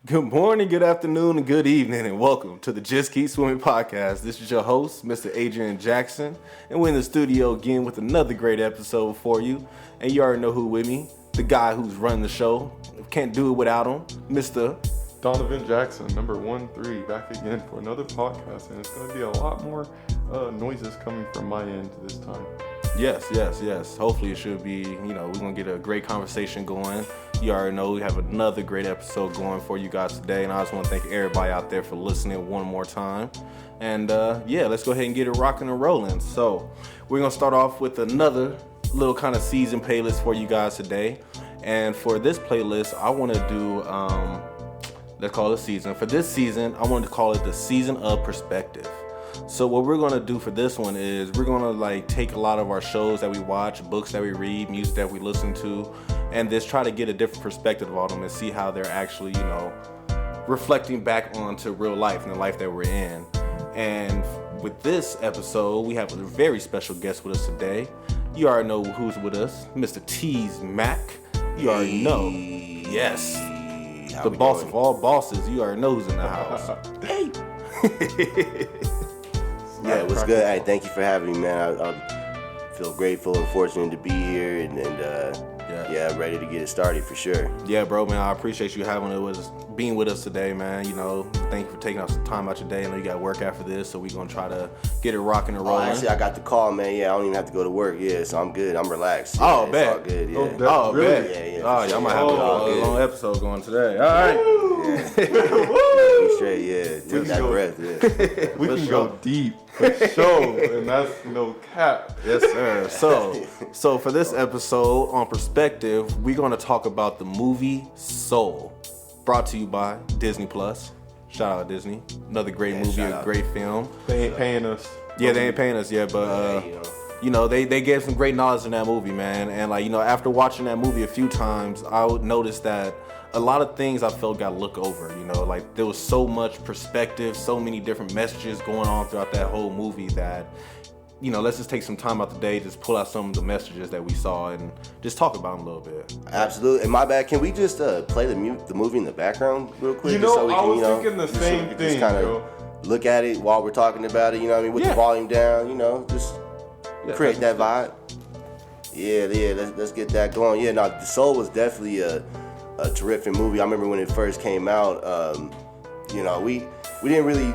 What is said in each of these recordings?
Good morning, good afternoon, and good evening, and welcome to the Just Keep Swimming podcast. This is your host, Mr. Adrian Jackson, and we're in the studio again with another great episode for you. And you already know who with me, the guy who's running the show. Can't do it without him, Mr. Donovan Jackson, number 13, back again for another podcast, and it's going to be a lot more noises coming from my end this time. Yes. Hopefully it should be, we're going to get a great conversation going. You already know we have another great episode going for you guys today, and I just want to thank everybody out there for listening one more time. And let's go ahead and get it rocking and rolling. So we're going to start off with another little kind of season playlist for you guys today. And for this playlist, I want to do, let's call it season. For this season, I wanted to call it the Season of Perspective. So what we're going to do for this one is we're going to take a lot of our shows that we watch, books that we read, music that we listen to, and just try to get a different perspective on them and see how they're actually, reflecting back onto real life and the life that we're in. And with this episode, we have a very special guest with us today. You already know who's with us, Mr. TzMac. You already know. Yes. The boss of all bosses. You already know who's in the house. Hey. Yeah, what's good? Hey, thank you for having me, man. I feel grateful and fortunate to be here, and I'm ready to get it started for sure. Yeah, bro, man, I appreciate you being with us today, man. Thank you for taking some time out your day. I know you got work after this, so we're gonna try to get it rocking and rolling. Actually, I got the call, man. Yeah, I don't even have to go to work. Yeah, so I'm good. I'm relaxed. Oh, yeah, bet. It's all good. Yeah. Bet. Yeah. Oh, y'all might have a long episode going today. All right. Yeah. Straight. Yeah. Take that breath. Yeah. We can go deep for sure, and that's no cap. Yes, sir. So for this episode on Perspective, we're going to talk about the movie Soul, brought to you by Disney Plus. Shout out Disney. Another great movie, a great film. They ain't paying us. Yeah, they ain't paying us yet, but they gave some great knowledge in that movie, man. And after watching that movie a few times, I would notice that a lot of things I felt got looked over. There was so much perspective, so many different messages going on throughout that whole movie that, let's just take some time out today, just pull out some of the messages that we saw and just talk about them a little bit. Absolutely. And my bad, can we just play the movie in the background real quick? I was thinking the same thing, just kind of look at it while we're talking about it, with the volume down, just create that vibe. Yeah, let's get that going. Yeah, The Soul was definitely a terrific movie. I remember when it first came out, we didn't really,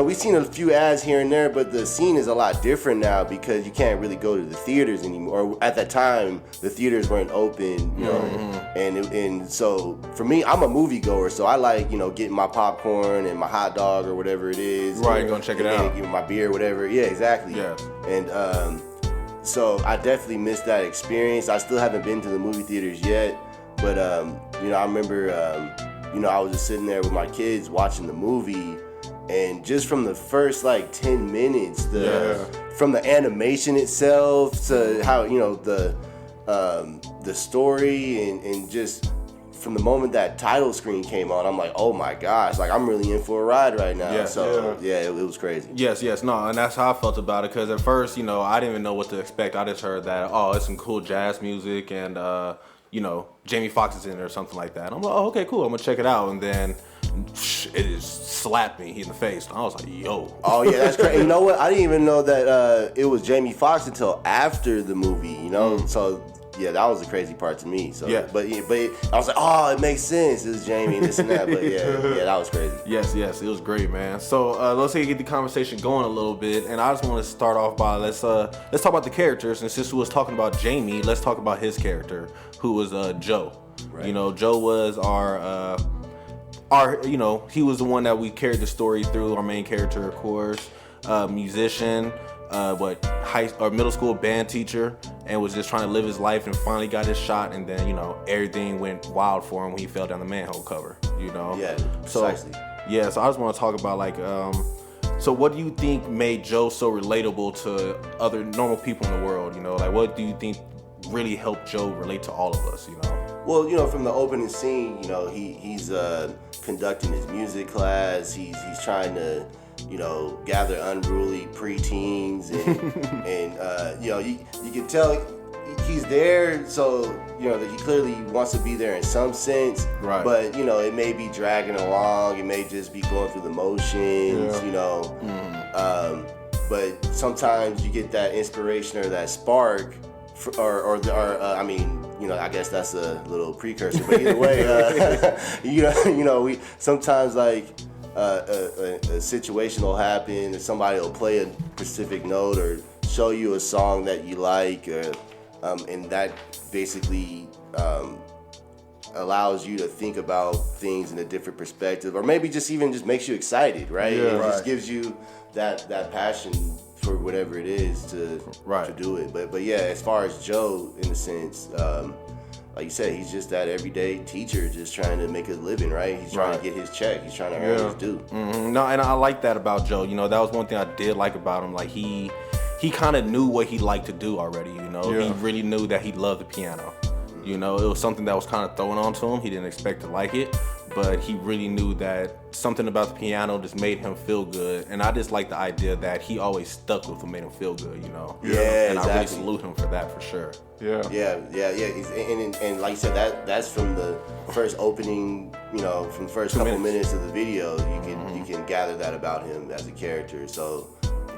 we've seen a few ads here and there, but the scene is a lot different now because you can't really go to the theaters anymore. Or at that time, the theaters weren't open, and so for me, I'm a moviegoer, so I like, getting my popcorn and my hot dog or whatever it is. Right, gonna check it out. Getting my beer, whatever. Yeah, exactly. Yeah. And so I definitely missed that experience. I still haven't been to the movie theaters yet. But, I remember, I was just sitting there with my kids watching the movie, and just from the first, 10 minutes, from the animation itself to how, the story and just from the moment that title screen came on, I'm like, oh my gosh, I'm really in for a ride right now. It was crazy. Yes, no, and that's how I felt about it, because at first, I didn't even know what to expect. I just heard that, it's some cool jazz music and, Jamie Foxx is in it or something like that. I'm like, oh, okay, cool. I'm gonna check it out, and then it just slapped me in the face. I was like, yo. Oh yeah, that's crazy. You know what? I didn't even know that it was Jamie Foxx until after the movie. So yeah, that was the crazy part to me. So yeah, but I was like, oh, it makes sense. It was Jamie and this and that. But yeah, that was crazy. Yes, it was great, man. So let's get the conversation going a little bit, and I just want to start off by let's talk about the characters. And since we was talking about Jamie, let's talk about his character, who was Joe. Right. Joe was our he was the one that we carried the story through. Our main character, of course, musician. Middle school band teacher, and was just trying to live his life, and finally got his shot, and then everything went wild for him when he fell down the manhole cover. Yeah, precisely. So I just want to talk about so what do you think made Joe so relatable to other normal people in the world? What do you think really helped Joe relate to all of us? Well, from the opening scene, he's conducting his music class. He's trying to gather unruly preteens, and and you can tell he's there, so that he clearly wants to be there in some sense. Right. But it may be dragging along. It may just be going through the motions. But sometimes you get that inspiration or that spark, I guess that's a little precursor. But either way, we sometimes like a situation will happen, and somebody will play a specific note or show you a song that you like, or and that basically allows you to think about things in a different perspective, or maybe just makes you excited, right? Yeah, it just gives you that passion for whatever it is to do it. But yeah, as far as Joe, in a sense, like you said, he's just that everyday teacher, just trying to make a living, right? He's trying to get his check. He's trying to earn his due. Mm-hmm. No, and I like that about Joe. That was one thing I did like about him. Like he kind of knew what he liked to do already. He really knew that he loved the piano. It was something that was kind of thrown onto him. He didn't expect to like it, but he really knew that something about the piano just made him feel good. And I just like the idea that he always stuck with what made him feel good. Yeah, and exactly. I really salute him for that, for sure. Yeah. And like you said, that's from the first opening, from the first couple minutes of the video, you can gather that about him as a character. So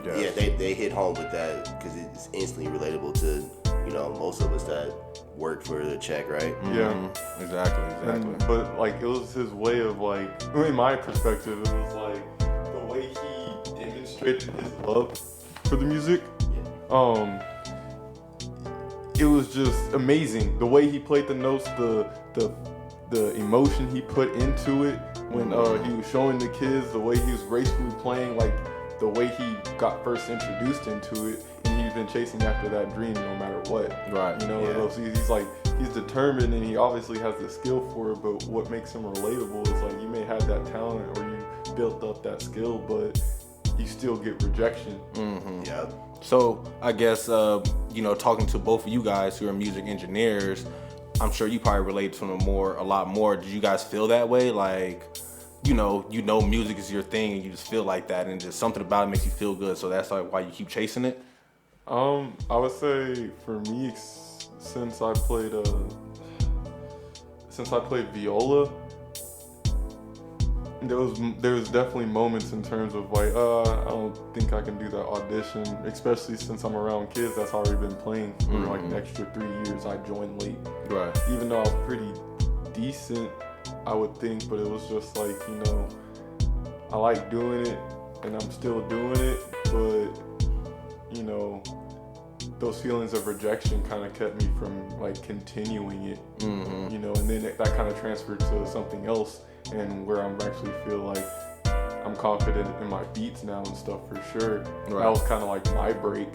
they hit home with that because it's instantly relatable to most of us that work for the check, right? Yeah, exactly. But like, it was his way of like, in my perspective, it was like the way he demonstrated his love for the music. It was just amazing the way he played the notes, the emotion he put into it when he was showing the kids, the way he was gracefully playing, like the way he got first introduced into it, and he's been chasing after that dream no matter what. Right. He's determined, and he obviously has the skill for it, but what makes him relatable is like, you may have that talent or you built up that skill, but you still get rejection. Mm-hmm. Yeah. So I guess talking to both of you guys who are music engineers, I'm sure you probably relate to them a lot more. Did you guys feel that way? Like, music is your thing, and you just feel like that, and just something about it makes you feel good. So that's like why you keep chasing it. I would say for me, since I played viola, there was definitely moments in terms of like, I don't think I can do that audition, especially since I'm around kids that's already been playing for like an extra 3 years. I joined late, right? Even though I was pretty decent, I would think, but it was just like, I like doing it and I'm still doing it, but those feelings of rejection kind of kept me from like continuing it. And then that kind of transferred to something else, and where I'm actually feel like I'm confident in my beats now and stuff for sure. Right. That was kind of like my break,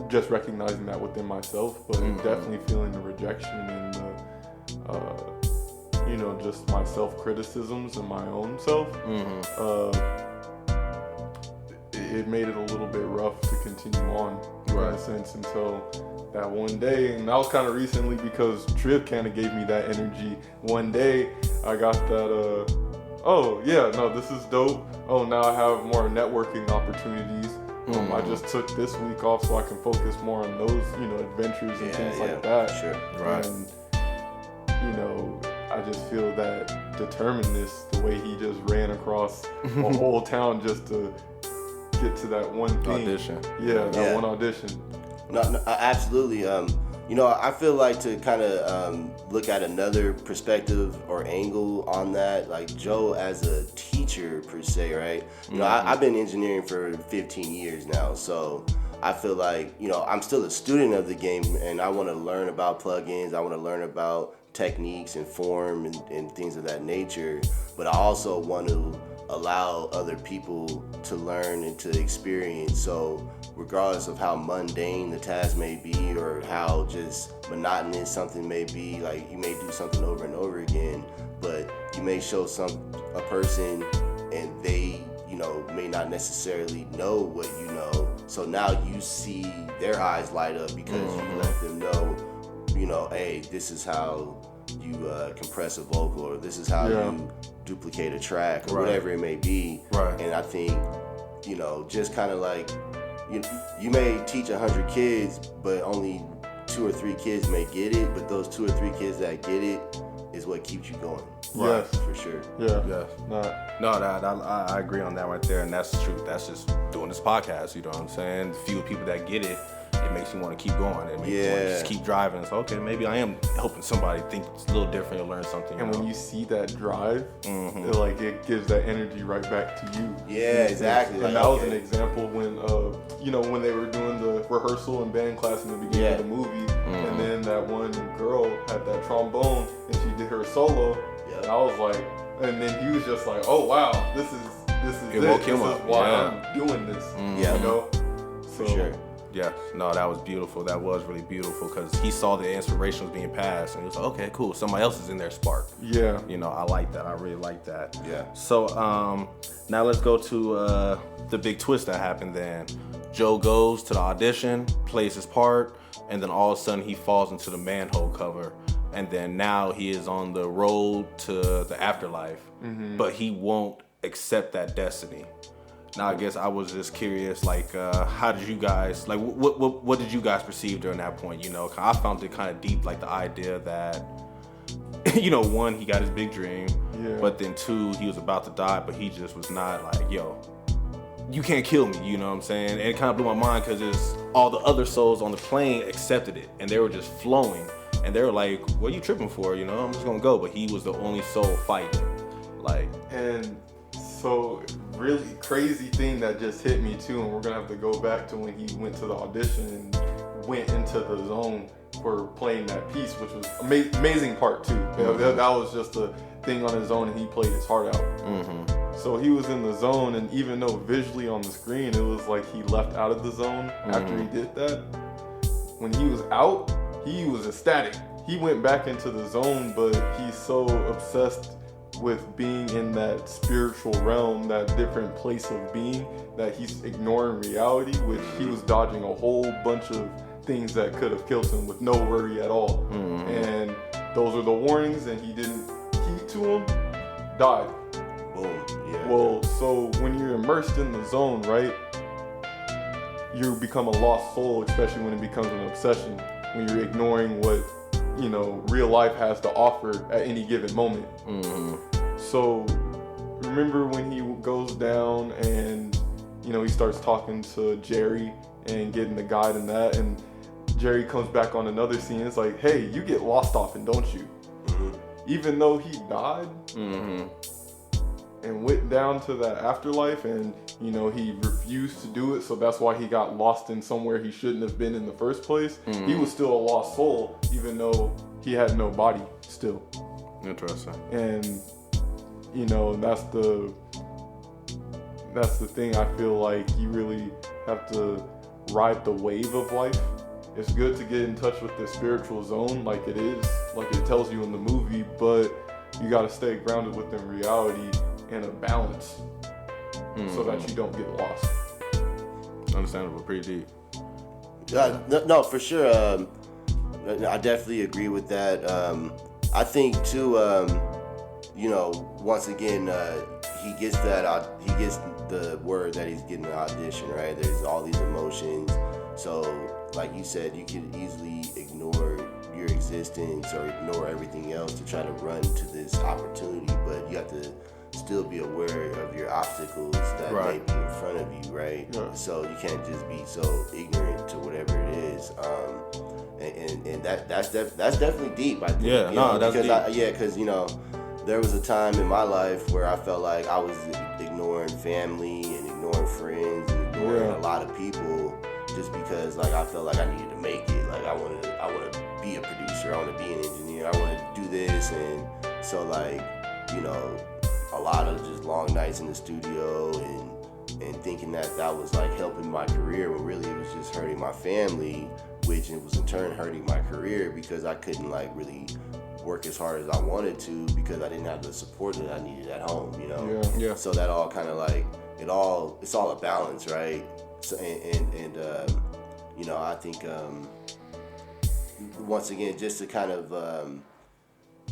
just recognizing that within myself, but definitely feeling the rejection and the just my self-criticisms and my own self. It made it a little bit rough to continue on, in a sense, until that one day. And that was kind of recently because Triv kind of gave me that energy. One day I got that, this is dope. Oh, now I have more networking opportunities. I just took this week off so I can focus more on those, adventures and things like that. Sure. Right. And, I just feel that determinedness, the way he just ran across a whole town just to get to that one thing. Audition. One audition. No, absolutely. I feel like to kind of look at another perspective or angle on that, like Joe as a teacher per se, right? I've been engineering for 15 years now, so I feel like, I'm still a student of the game, and I want to learn about plugins. I want to learn about techniques and form and things of that nature, but I also want to allow other people to learn and to experience. So regardless of how mundane the task may be or how just monotonous something may be, like you may do something over and over again, but you may show a person and they may not necessarily know what you know, so now you see their eyes light up because you let them know, hey, this is how you compress a vocal, or this is how you duplicate a track, or whatever it may be. Right. And I think, just kind of like, you may teach 100 kids, but only 2 or 3 kids may get it, but those 2 or 3 kids that get it is what keeps you going. Yes. For sure. Yeah. Yes. I agree on that right there, and that's the truth. That's just doing this podcast, you know what I'm saying? The few people that get it, it makes you want to keep going. It makes you want to just keep driving. So, okay, maybe I am helping somebody think it's a little different or learn something. And when you see that drive, it gives that energy right back to you. Yeah, exactly. And that was an example when, when they were doing the rehearsal and band class in the beginning of the movie, and then that one girl had that trombone and she did her solo, and I was like, and then he was just like, oh wow, this is why I'm doing this. You know? So, for sure. Yeah, no, that was beautiful. That was really beautiful because he saw the inspiration was being passed, and he was like, okay, cool. Somebody else is in their spark. Yeah. You know, I like that. I really like that. Yeah. So now let's go to the big twist that happened then. Joe goes to the audition, plays his part, and then all of a sudden he falls into the manhole cover. And then now he is on the road to the afterlife, but he won't accept that destiny. Now, I guess I was just curious, like, how did you guys, like, what did you guys perceive during that point, you know? I found it kind of deep, like, the idea that, you know, 1, he got his big dream, but then 2, he was about to die, but he just was not like, yo, you can't kill me, you know what I'm saying? And it kind of blew my mind because all the other souls on the plane accepted it, and they were just flowing, and they were like, what are you tripping for, you know? I'm just gonna go, but he was the only soul fighting, like. And so, really crazy thing that just hit me too, and we're gonna have to go back to when he went to the audition and went into the zone for playing that piece, which was amazing part too. That was just a thing on his own, and he played his heart out. So he was in the zone, and even though visually on the screen it was like he left out of the zone after he did that, when he was out, he was ecstatic. He went back into the zone, but he's so obsessed with being in that spiritual realm, that different place of being, that he's ignoring reality, which he was dodging a whole bunch of things that could have killed him with no worry at all. And those are the warnings, and he didn't heed to them, died. Boom. Yeah. Well, so when you're immersed in the zone, right, you become a lost soul, especially when it becomes an obsession, when you're ignoring what, you know, real life has to offer at any given moment. So remember when he goes down and, you know, he starts talking to Jerry and getting the guide and that, and Jerry comes back on another scene. It's like, hey, you get lost often, don't you? Even though he died and went down to that afterlife, and, you know, he refused to do it, so that's why he got lost in somewhere he shouldn't have been in the first place. He was still a lost soul, even though he had no body still. Interesting. And, you know, that's the thing. I feel like you really have to ride the wave of life. It's good to get in touch with the spiritual zone like it is, like it tells you in the movie, but you got to stay grounded within reality and a balance so that you don't get lost. Understandable, pretty deep. No, for sure. I definitely agree with that. I think too, you know, once again, he gets the word that he's getting an audition, right? There's all these emotions. So, like you said, you can easily ignore your existence or ignore everything else to try to run to this opportunity, but you have to still be aware of your obstacles that may be in front of you, right? So you can't just be so ignorant to whatever it is. And that's definitely deep, I think. Yeah, that's deep. Because you know, there was a time in my life where I felt like I was ignoring family and ignoring friends and ignoring a lot of people just because like I felt like I needed to make it. Like I want to be a producer, I want to be an engineer, I want to do this, and so like, you know, a lot of just long nights in the studio and thinking that was like helping my career when really it was just hurting my family, which it was in turn hurting my career because I couldn't like really work as hard as I wanted to because I didn't have the support that I needed at home, you know? Yeah. So that all kind of like, it's all a balance, right? So, and you know, I think, once again, just to kind of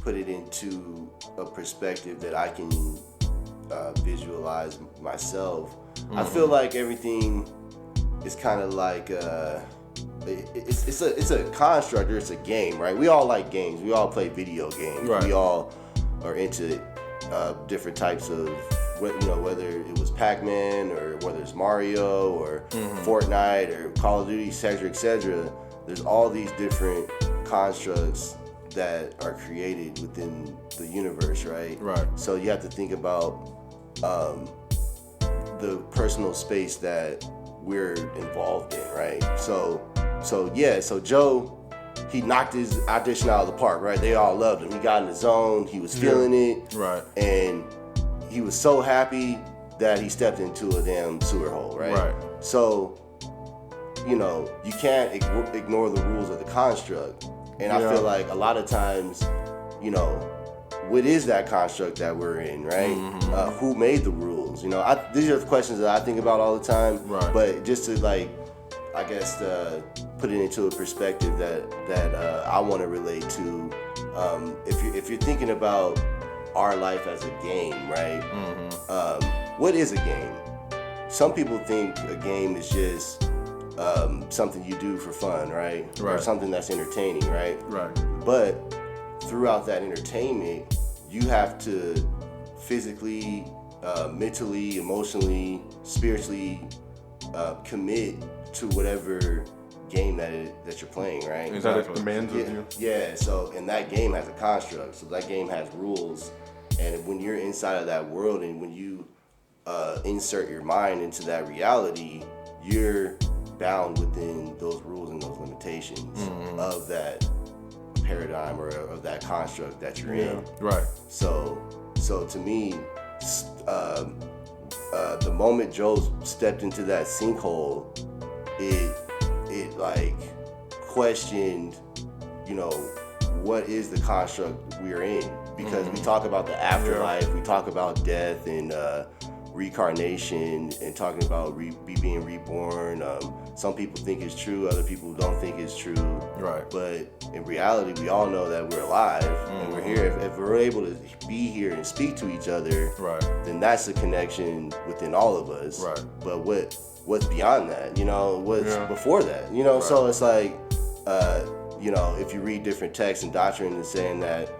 put it into a perspective that I can visualize myself, I feel like everything is kind of like, it's a construct, or it's a game, right? We all like games. We all play video games. Right. We all are into different types of, whether it was Pac-Man or whether it's Mario or Fortnite or Call of Duty, etc., etc. There's all these different constructs that are created within the universe, right? Right. So you have to think about the personal space that we're involved in, right? So Joe, he knocked his audition out of the park, right? They all loved him. He got in the zone. He was feeling it, right? And he was so happy that he stepped into a damn sewer hole, right? Right. So, you can't ignore the rules of the construct. And I feel like a lot of times, what is that construct that we're in, right? Who made the rules? These are the questions that I think about all the time. Right. But just to put it into a perspective that I want to relate to, if you're thinking about our life as a game, right? What is a game? Some people think a game is just something you do for fun, right? Or something that's entertaining, right? Right. But throughout that entertainment, you have to physically, mentally, emotionally, spiritually commit to whatever game that you're playing, right? That it demands of you. Yeah, and that game has a construct, so that game has rules. And when you're inside of that world and when you insert your mind into that reality, you're bound within those rules and those limitations of that paradigm or of that construct that you're in. Right. So to me, the moment Joe stepped into that sinkhole, it like questioned, what is the construct we're in? Because we talk about the afterlife, we talk about death and reincarnation, and talking about being reborn. Some people think it's true, other people don't think it's true. Right. But in reality, we all know that we're alive and we're here. If we're able to be here and speak to each other, then that's a connection within all of us. Right. But what's beyond that? What's before that? So it's like, if you read different texts and doctrine and saying that,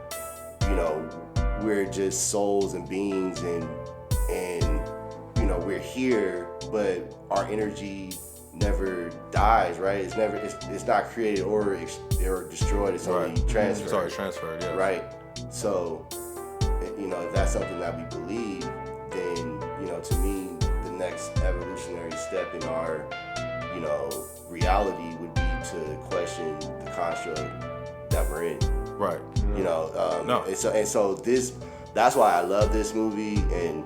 we're just souls and beings and we're here, but our energy never dies, right? It's not created or destroyed. It's only transferred. It's already transferred, yeah. Right. So, if that's something that we believe, then to me, the next evolutionary step in our reality would be to question the construct that we're in. Right. No. And so that's why I love this movie, and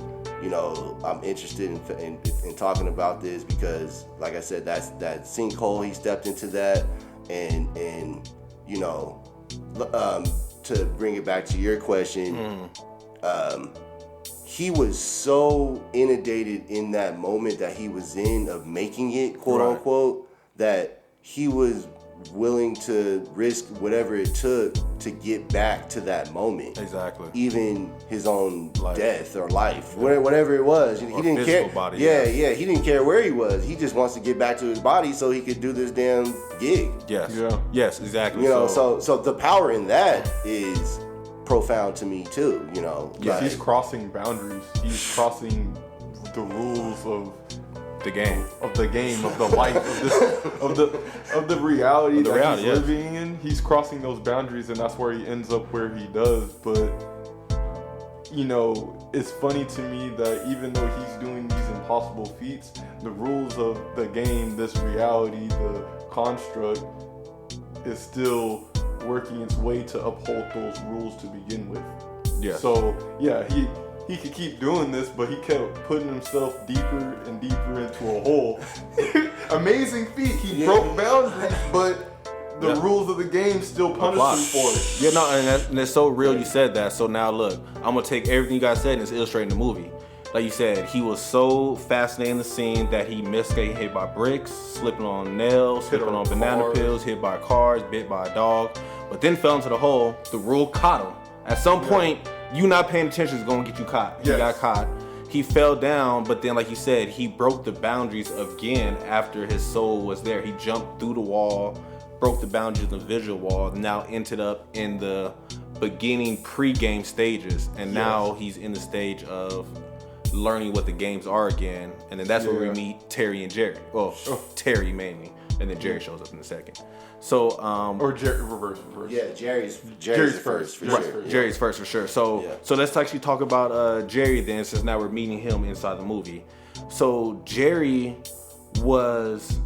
I'm interested in talking about this because, like I said, that's that sinkhole. He stepped into that, and to bring it back to your question, he was so inundated in that moment that he was in of making it, quote unquote, that he was willing to risk whatever it took to get back to that moment. Exactly. Even his own death or life, whatever it was. He didn't care. Body, he didn't care where he was. He just wants to get back to his body so he could do this damn gig. Yes. Yeah. Yes, exactly. So the power in that is profound to me too. He's crossing boundaries. He's crossing the rules of the game, of the life, of the reality that he's living in. He's crossing those boundaries, and that's where he ends up where he does. But it's funny to me that even though he's doing these impossible feats, the rules of the game, this reality, the construct, is still working its way to uphold those rules to begin with. Yeah. So he could keep doing this, but he kept putting himself deeper and deeper into a hole. Amazing feat. He broke boundaries, but the rules of the game still punish him for it. Yeah, no, and it's so real you said that. So now look, I'm going to take everything you guys said and it's illustrating the movie. Like you said, he was so fascinated in the scene that he missed getting hit by bricks, slipping on nails, slipping on banana peels, hit by cars, bit by a dog, but then fell into the hole. The rule caught him. At some point, you not paying attention is going to get you caught. He got caught. he fell down, but then, like you said, he broke the boundaries again after his soul was there. He jumped through the wall, broke the boundaries of the visual wall, and now ended up in the beginning pre-game stages. And now he's in the stage of learning what the games are again. And then that's where we meet Terry and Jerry. Well, Terry mainly, and then Jerry shows up in a second. So, or Jerry reverse. Yeah, Jerry's first for sure. Jerry's first for sure. So let's actually talk about Jerry then, since now we're meeting him inside the movie. So Jerry was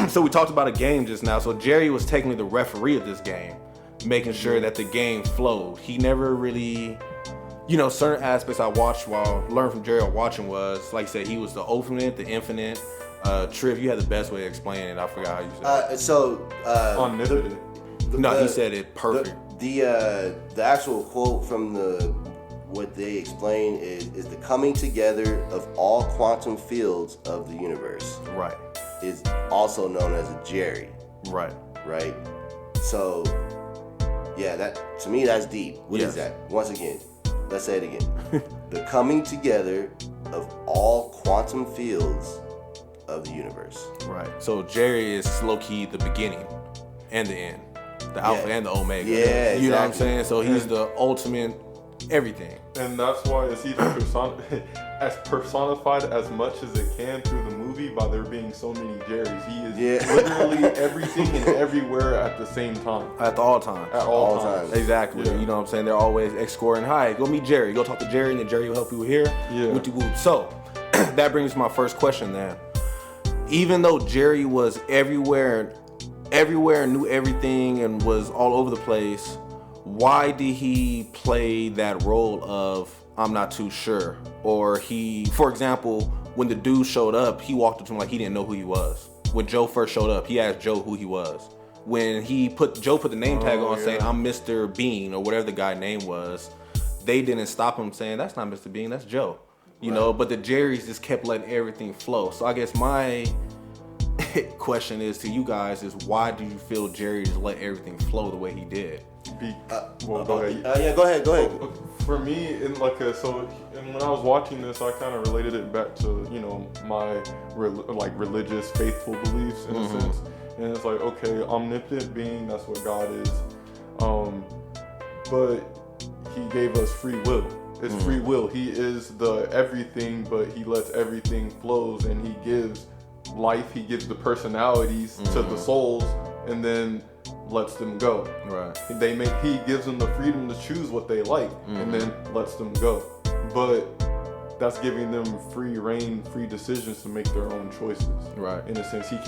so we talked about a game just now. So Jerry was technically the referee of this game, making sure that the game flowed. He never really, certain aspects I watched learned from Jerry while watching was, like I said, he was the ultimate, the infinite. Triv, you had the best way of explaining it. I forgot how you said it. Omnipotent. He said it perfect. The actual quote from what they explain is the coming together of all quantum fields of the universe. Right. Is also known as a Jerry. Right. Right. So, yeah, that to me that's deep. What is that? Once again, let's say it again. The coming together of all quantum fields of the universe. Right. So Jerry is low-key the beginning and the end. The alpha and the omega. Yeah, exactly. You know what I'm saying? So he's the ultimate everything. And that's why it's either as personified as much as it can through the movie by there being so many Jerrys. He is literally everything and everywhere at the same time. At all times. At all times. Exactly. Yeah. You know what I'm saying? They're always escorting. Hi, go meet Jerry. Go talk to Jerry, and then Jerry will help you here. Yeah. Whoop-de-whoop. So that brings my first question then. Even though Jerry was everywhere, knew everything, and was all over the place, why did he play that role of I'm not too sure? Or for example, when the dude showed up, he walked up to him like he didn't know who he was. When Joe first showed up, he asked Joe who he was. When Joe put the name tag on saying I'm Mr. Bean or whatever the guy's name was, they didn't stop him saying that's not Mr. Bean, that's Joe. You know, but the Jerrys just kept letting everything flow. So I guess my question is to you guys is why do you feel Jerry just let everything flow the way he did? Go ahead. Go ahead. For me, when I was watching this, I kind of related it back to my religious, faithful beliefs in a sense. And it's like, okay, omnipotent being, that's what God is. But He gave us free will. It's free will. He is the everything, but He lets everything flows, and He gives life. He gives the personalities to the souls, and then lets them go. Right. He gives them the freedom to choose what they like, and then lets them go. But that's giving them free reign, free decisions to make their own choices. Right. In a sense, He's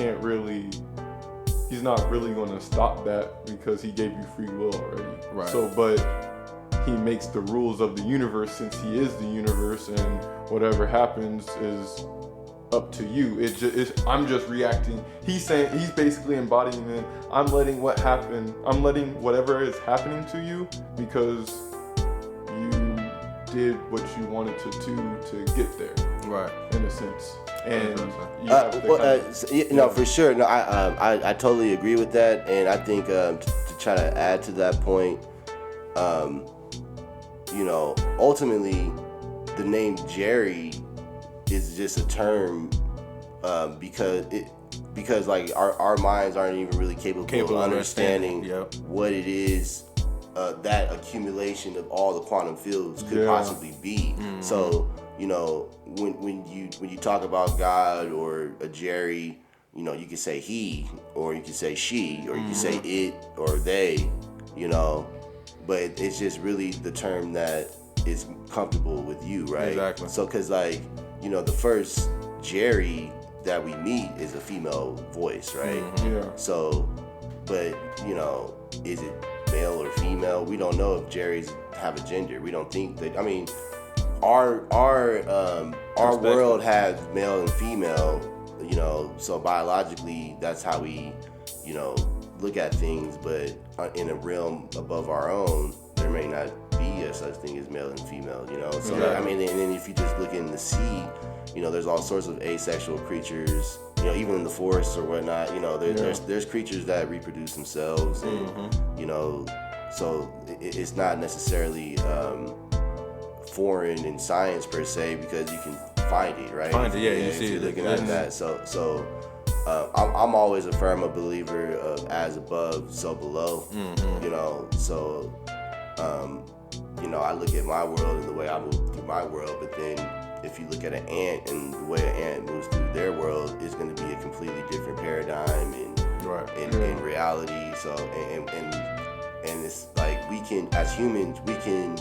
not really going to stop that because He gave you free will already. Right. So, but He makes the rules of the universe since He is the universe, and whatever happens is up to you. I'm just reacting. He's basically embodying it. I'm letting whatever is happening to you because you did what you wanted to do to get there. Right. In a sense. And for sure. No, I totally agree with that, and I think to try to add to that point, ultimately, the name Jerry is just a term because like our minds aren't even really capable of understanding what it is that accumulation of all the quantum fields could possibly be. So when you talk about God or a Jerry, you can say he, or you can say she, or you can say it or they, but it's just really the term that is comfortable with you, right? Exactly. So because the first Jerry that we meet is a female voice, right? So, but is it male or female? We don't know if Jerrys have a gender. We don't think that. I mean, our world has male and female. So biologically, that's how we look at things. But in a realm above our own, there may not be a such thing as male and female. So I mean, and then if you just look in the sea, there's all sorts of asexual creatures, even in the forests or whatnot, there's creatures that reproduce themselves, and, so it's not necessarily foreign in science per se because you can find it, right? Find it, yeah. You if see you're it. looking at that. So I'm always a firm believer of as above, so below. Mm-hmm. You know, so you know, I look at my world and the way I move through my world, but then if you look at an ant and the way an ant moves through their world is going to be a completely different paradigm and in reality. So and it's like we can, as humans, we can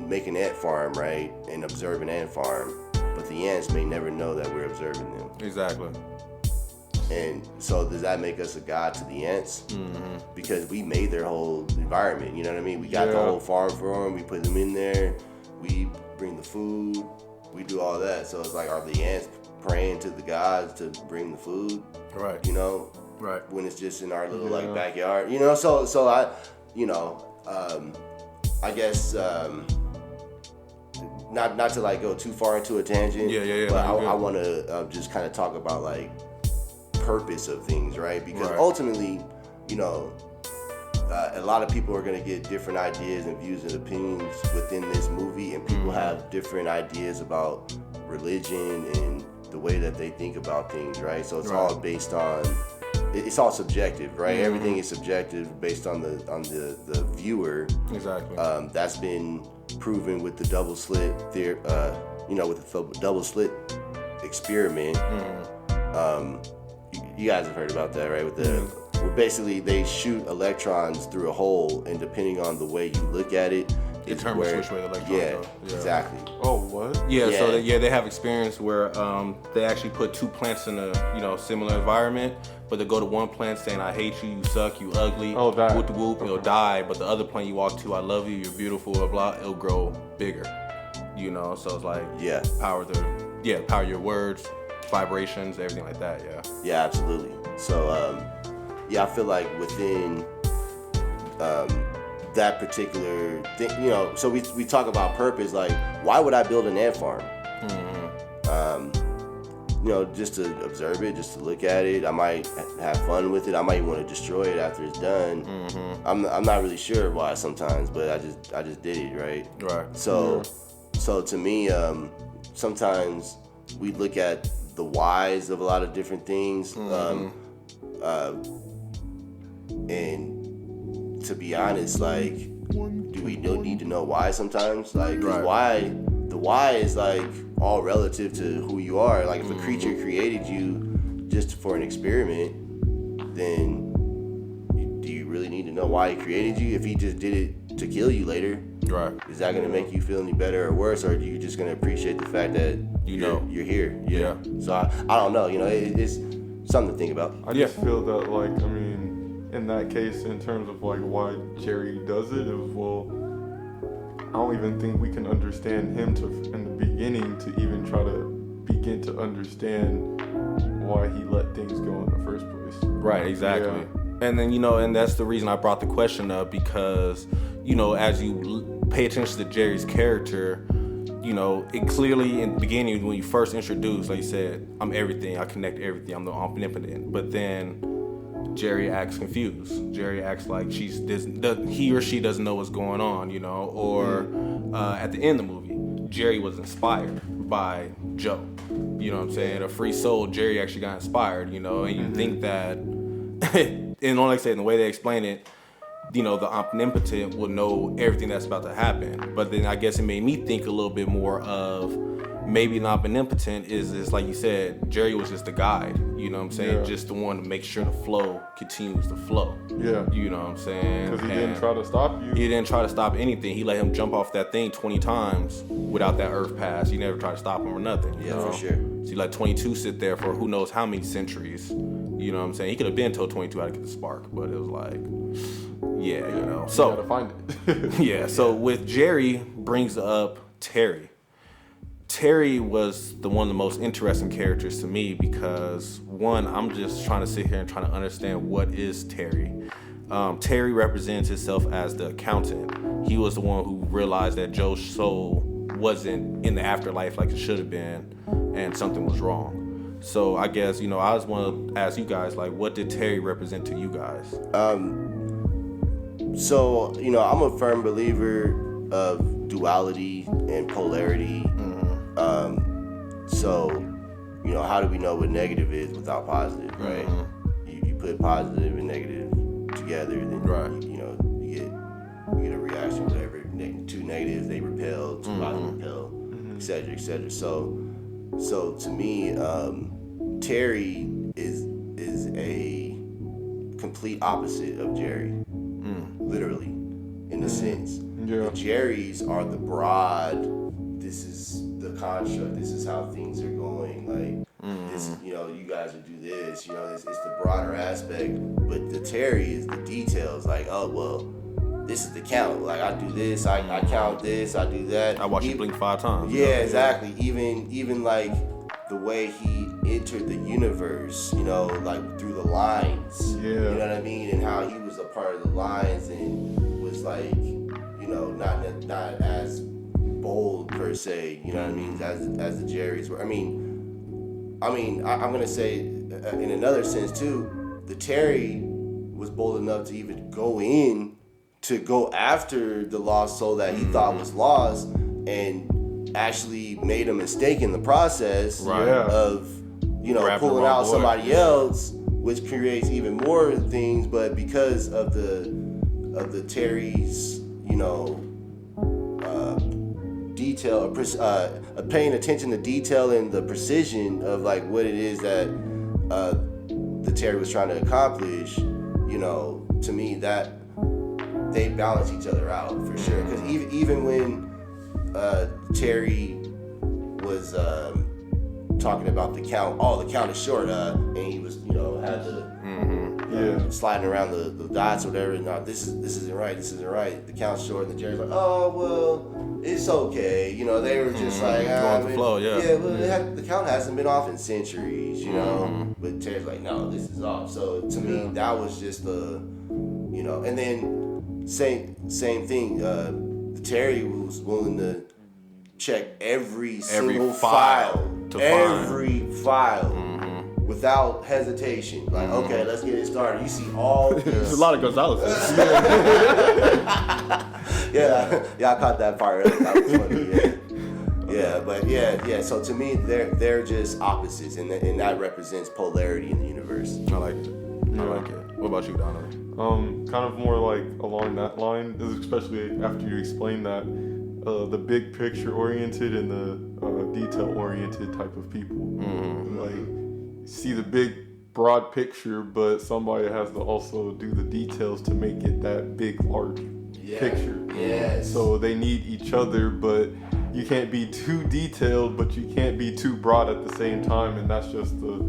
make an ant farm, right, and observe an ant farm, but the ants may never know that we're observing them. Exactly. And so does that make us a god to the ants? Mm-hmm. Because we made their whole environment, you know what I mean? We got the whole farm for them, we put them in there, we bring the food, we do all that. So it's like, are the ants praying to the gods to bring the food? Right. You know? Right. When it's just in our little like backyard, you know? So I, you know, I guess, not to like go too far into a tangent. But I want to just kind of talk about like purpose of things, right? Because ultimately, you know, a lot of people are going to get different ideas and views and opinions within this movie, and people have different ideas about religion and the way that they think about things, right? So it's all based on, it's all subjective, right? Mm-hmm. Everything is subjective based on the viewer. Exactly. That's been proven with the double slit theory, you know, with the double slit experiment. You guys have heard about that, right? With the where basically they shoot electrons through a hole, and depending on the way you look at it, determines which way the electrons go. Yeah, exactly. Oh, what? Yeah, so they have experience where they actually put two plants in a similar environment, but they go to one plant saying, "I hate you, you suck, you ugly," Oh, that. whoop de whoop, it'll die. But the other plant you walk to, "I love you, you're beautiful," blah blah, it'll grow bigger. You know, so it's like power your words, vibrations, everything like that. Yeah, absolutely. So I feel like within that particular thing, you know, so we talk about purpose, like why would I build an ant farm? You know, just to observe it, just to look at it. I might have fun with it. I might want to destroy it after it's done. I'm not really sure why sometimes, but I just did it, right? Right. So to me, sometimes we look at the whys of a lot of different things, and to be honest, like, do we need to know why sometimes? Like, 'cause the why is like all relative to who you are. Like, if a creature created you just for an experiment, then do you really need to know why he created you? If he just did it to kill you later, is that going to make you feel any better or worse, or are you just going to appreciate the fact that you're here? Yeah. So I don't know. You know, it's something to think about. I just feel that, like, I mean, in that case, in terms of like why Jerry does it, well, I don't even think we can understand him in the beginning to even try to begin to understand why he let things go in the first place. Right, exactly. Yeah. And then, and that's the reason I brought the question up, because, as you pay attention to Jerry's character, it clearly in the beginning, when you first introduced, like you said, I'm everything, I connect everything, I'm the omnipotent. But then Jerry acts confused. Jerry acts like he or she doesn't know what's going on, or at the end of the movie, Jerry was inspired by Joe. You know what I'm saying? A free soul, Jerry actually got inspired, and you think that, and like I said, in the way they explain it, the omnipotent will know everything that's about to happen. But then I guess it made me think a little bit more of maybe the omnipotent is like you said, Jerry was just the guide, you know what I'm saying? Yeah. Just the one to make sure the flow continues to flow. Yeah. You know what I'm saying? Because he didn't try to stop you. He didn't try to stop anything. He let him jump off that thing 20 times without that earth pass. He never tried to stop him or nothing. You know? For sure. So he let 22 sit there for who knows how many centuries. You know what I'm saying? He could have been told 22 how to get the spark, but it was like, So, you gotta find it. So with Jerry brings up Terry. Terry was one of the most interesting characters to me because, one, I'm just trying to sit here and trying to understand what is Terry. Terry represents himself as the accountant. He was the one who realized that Joe's soul wasn't in the afterlife like it should have been, and something was wrong. So I guess, I just want to ask you guys, like, what did Terry represent to you guys? So, you know, I'm a firm believer of duality and polarity. So, you know, how do we know what negative is without positive, right? You put positive and negative together, then you know, you get a reaction, whatever. Two negatives, they repel, two positive repel, et cetera, et cetera. So to me, Terry is a complete opposite of Jerry, literally, in a sense. The Jerrys are the broad, this is the construct, this is how things are going, like, this, you know, you guys would do this, you know, it's the broader aspect, but the Terry is the details, like, oh, well, this is the count, like, I do this, I count this, I do that. I watch you blink 5 times. Yeah, exactly. Even like the way he entered the universe, you know, like through the lines. Yeah. You know what I mean? And how he was a part of the lines and was like, you know, not as bold per se, you know what I mean, as the Jerrys were. I mean, I'm gonna say in another sense too, the Terry was bold enough to even go after the lost soul that he thought was lost, and actually made a mistake in the process of, you know, pulling out somebody else, which creates even more things. But because of the Terry's, you know, detail, paying attention to detail and the precision of like what it is that the Terry was trying to accomplish, you know, to me that they balance each other out for sure. Because even when Terry was talking about the count, the count is short, and he was, you know, had the sliding around the dots or whatever. No, this isn't right. The count's short, and the Jerry's like, oh well, it's okay. You know, they were just like going with the flow, the count hasn't been off in centuries, you know. But Terry's like, no, this is off. So to me, that was just the, you know, and then. Same thing. The Terry was willing to check every single file without hesitation. Like, okay, let's get it started. You see all this. There's a lot of Gonzalez. Yeah, I caught that part. That was funny. Yeah, but yeah. So to me, they're just opposites, and that represents polarity in the universe. I like it. What about you, Donovan? Kind of more like along that line, especially after you explain that, the big picture oriented and the detail oriented type of people. Like, see the big broad picture, but somebody has to also do the details to make it that big large picture. Yes. So they need each other, but you can't be too detailed, but you can't be too broad at the same time, and that's just the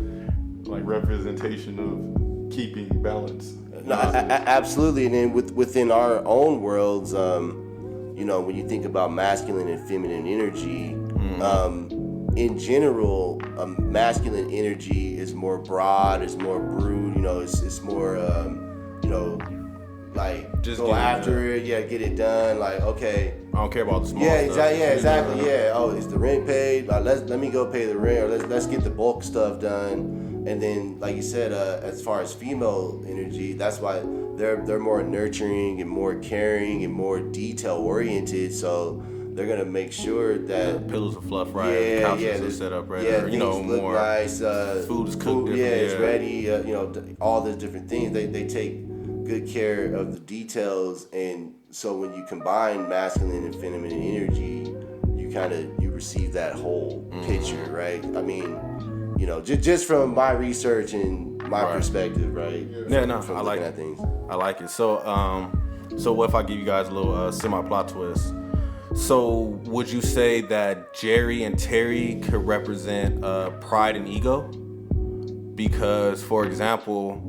like representation of keeping balance. No, absolutely. And then within our own worlds, you know, when you think about masculine and feminine energy, in general, masculine energy is more broad, it's more brood, you know, it's more, you know, like just go after it, get it done. Like, okay, I don't care about the small stuff. Exactly. Oh, is the rent paid? Like, let me go pay the rent, or let's get the bulk stuff done. And then, like you said, as far as female energy, that's why they're more nurturing and more caring and more detail oriented. So they're gonna make sure that pillows are fluffed right, couches are set up right, or, you know, look more nice. Food is cooked. It's ready. You know, all the different things. They take good care of the details, and so when you combine masculine and feminine energy, you receive that whole picture, right? I mean, you know, just from my research and my perspective, right? From I like at things. I like it. So what if I give you guys a little semi-plot twist? So would you say that Jerry and Terry could represent pride and ego? Because, for example,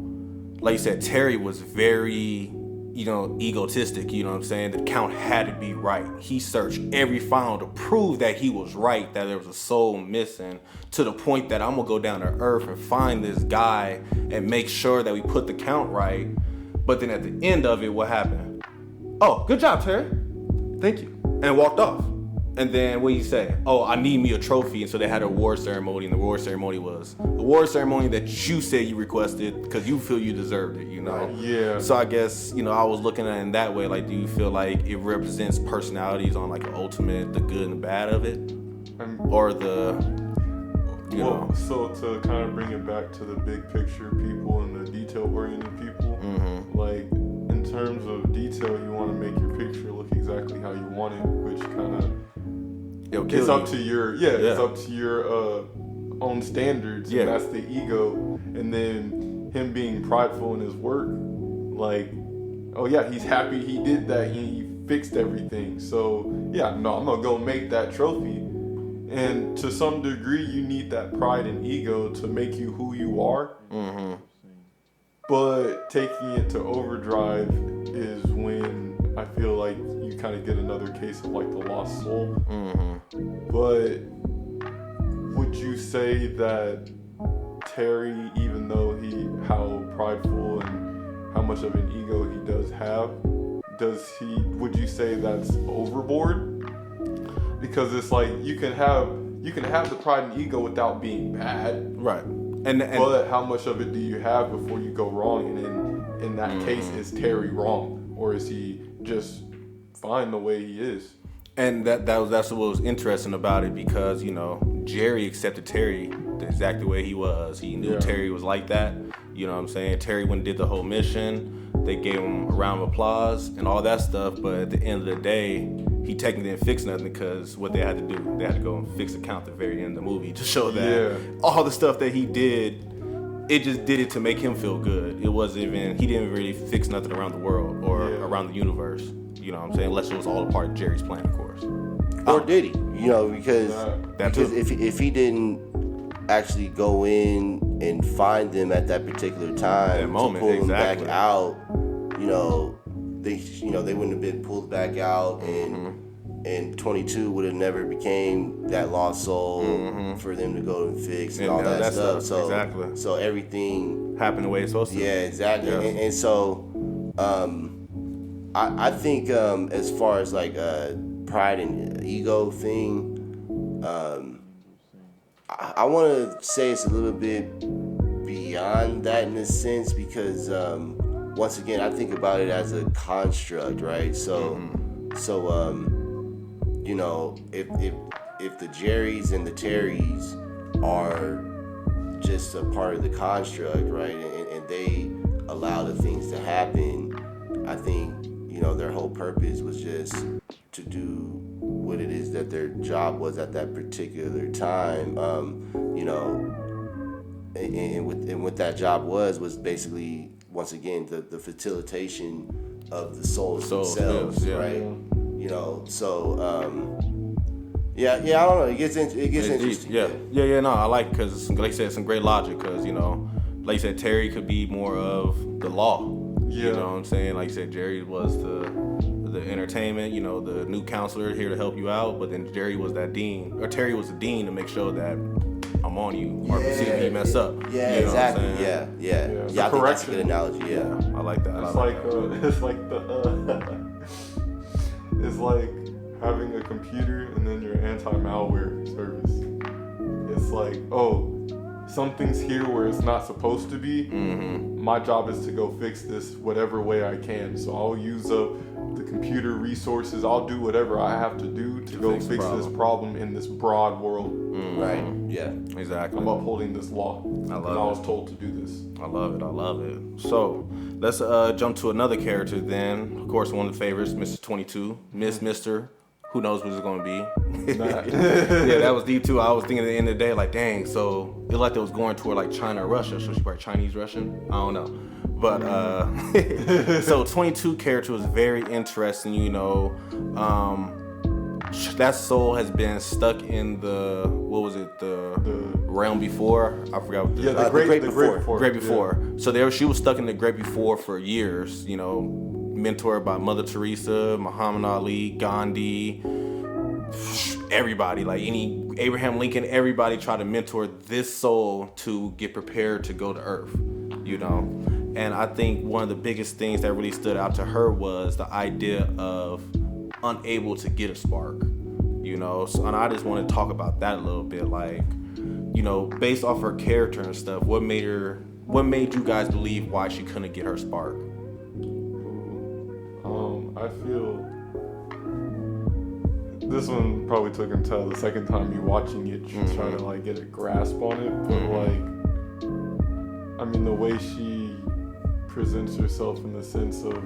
like you said, Terry was very, you know, egotistic, you know what I'm saying? The count had to be right. He searched every file to prove that he was right, that there was a soul missing, to the point that I'm gonna go down to earth and find this guy and make sure that we put the count right. But then at the end of it, what happened? Oh, good job, Terry. Thank you. And walked off. And then what do you say? Oh, I need me a trophy. And so they had a award ceremony, and the award ceremony was a award ceremony that you said you requested because you feel you deserved it, you know? Yeah. So I guess, you know, I was looking at it in that way. Like, do you feel like it represents personalities on like an ultimate, the good and the bad of it? Or the, you know? So to kind of bring it back to the big picture people and the detail-oriented people, like, in terms of detail, you want to make your picture look exactly how you want it, which kind of it's up to your it's up to your own standards, and that's the ego. And then him being prideful in his work, like, oh yeah, he's happy he did that, he fixed everything, so yeah, no, I'm gonna go make that trophy. And to some degree, you need that pride and ego to make you who you are. But taking it to overdrive is when I feel like you kind of get another case of like the lost soul. But would you say that Terry, even though how prideful and how much of an ego he does have, would you say that's overboard? Because it's like you can have the pride and ego without being bad, right? But how much of it do you have before you go wrong? And in that case, is Terry wrong, or is he just fine the way he is? And that's what was interesting about it, because, you know, Jerry accepted Terry the exact way he was. He knew Terry was like that. You know what I'm saying? Terry went and did the whole mission. They gave him a round of applause and all that stuff. But at the end of the day, he technically didn't fix nothing, because what they had to do, they had to go and fix the count at the very end of the movie to show that all the stuff that he did, it just did it to make him feel good. It wasn't even, he didn't really fix nothing around the world or around the universe. You know what I'm saying? Unless it was all a part of Jerry's plan, of course. Or did he? You know, because if he didn't actually go in and find them at that particular time, to pull them back out, they wouldn't have been pulled back out, and 22 would have never became that lost soul for them to go and fix and all that stuff. So everything happened the way it's supposed to. Yeah, exactly. Yeah. And so I think as far as like pride and ego thing, I want to say it's a little bit beyond that in a sense, because once again, I think about it as a construct, right? So you know, if the Jerrys and the Terrys are just a part of the construct, right, and they allow the things to happen, I think, you know, their whole purpose was just to do what it is that their job was at that particular time, you know, and what that job was basically, once again, the facilitation of the souls themselves, right? You know, so I don't know. It gets interesting. Yeah. No, I like it because, like you said, some great logic. Because, you know, like you said, Terry could be more of the law. Yeah. You know what I'm saying? Like you said, Jerry was the entertainment. You know, the new counselor here to help you out. But then Jerry was that dean, or Terry was the dean to make sure that I'm on you, or see if you mess up. Yeah, you know exactly. Yeah. I think that's a good analogy. Yeah, I like that. It's like having a computer and then your anti-malware service. It's like, oh, something's here where it's not supposed to be. My job is to go fix this whatever way I can. So I'll use up the computer resources. I'll do whatever I have to do to go fix this problem in this broad world. Right. Yeah. Exactly. I'm upholding this law. I was told to do this. I love it. So let's jump to another character then. Of course, one of the favorites, Mr. 22, Mr. Who knows what it's going to be. Yeah, that was deep too. I was thinking at the end of the day, like, dang, so it like it was going toward like China or Russia. So she probably Chinese, Russian? I don't know. But, so 22 character was very interesting, you know. That soul has been stuck in the realm before. I forgot what the great before. Yeah. So she was stuck in the great before for years, you know, mentored by Mother Teresa, Muhammad Ali, Gandhi, everybody, like Abraham Lincoln, everybody tried to mentor this soul to get prepared to go to Earth, you know. And I think one of the biggest things that really stood out to her was the idea of unable to get a spark. You know, so, and I just want to talk about that a little bit. Like, you know, based off her character and stuff, what made you guys believe why she couldn't get her spark? I feel this one probably took until the second time you watching it, trying to like get a grasp on it. But like, I mean, the way she presents herself in the sense of,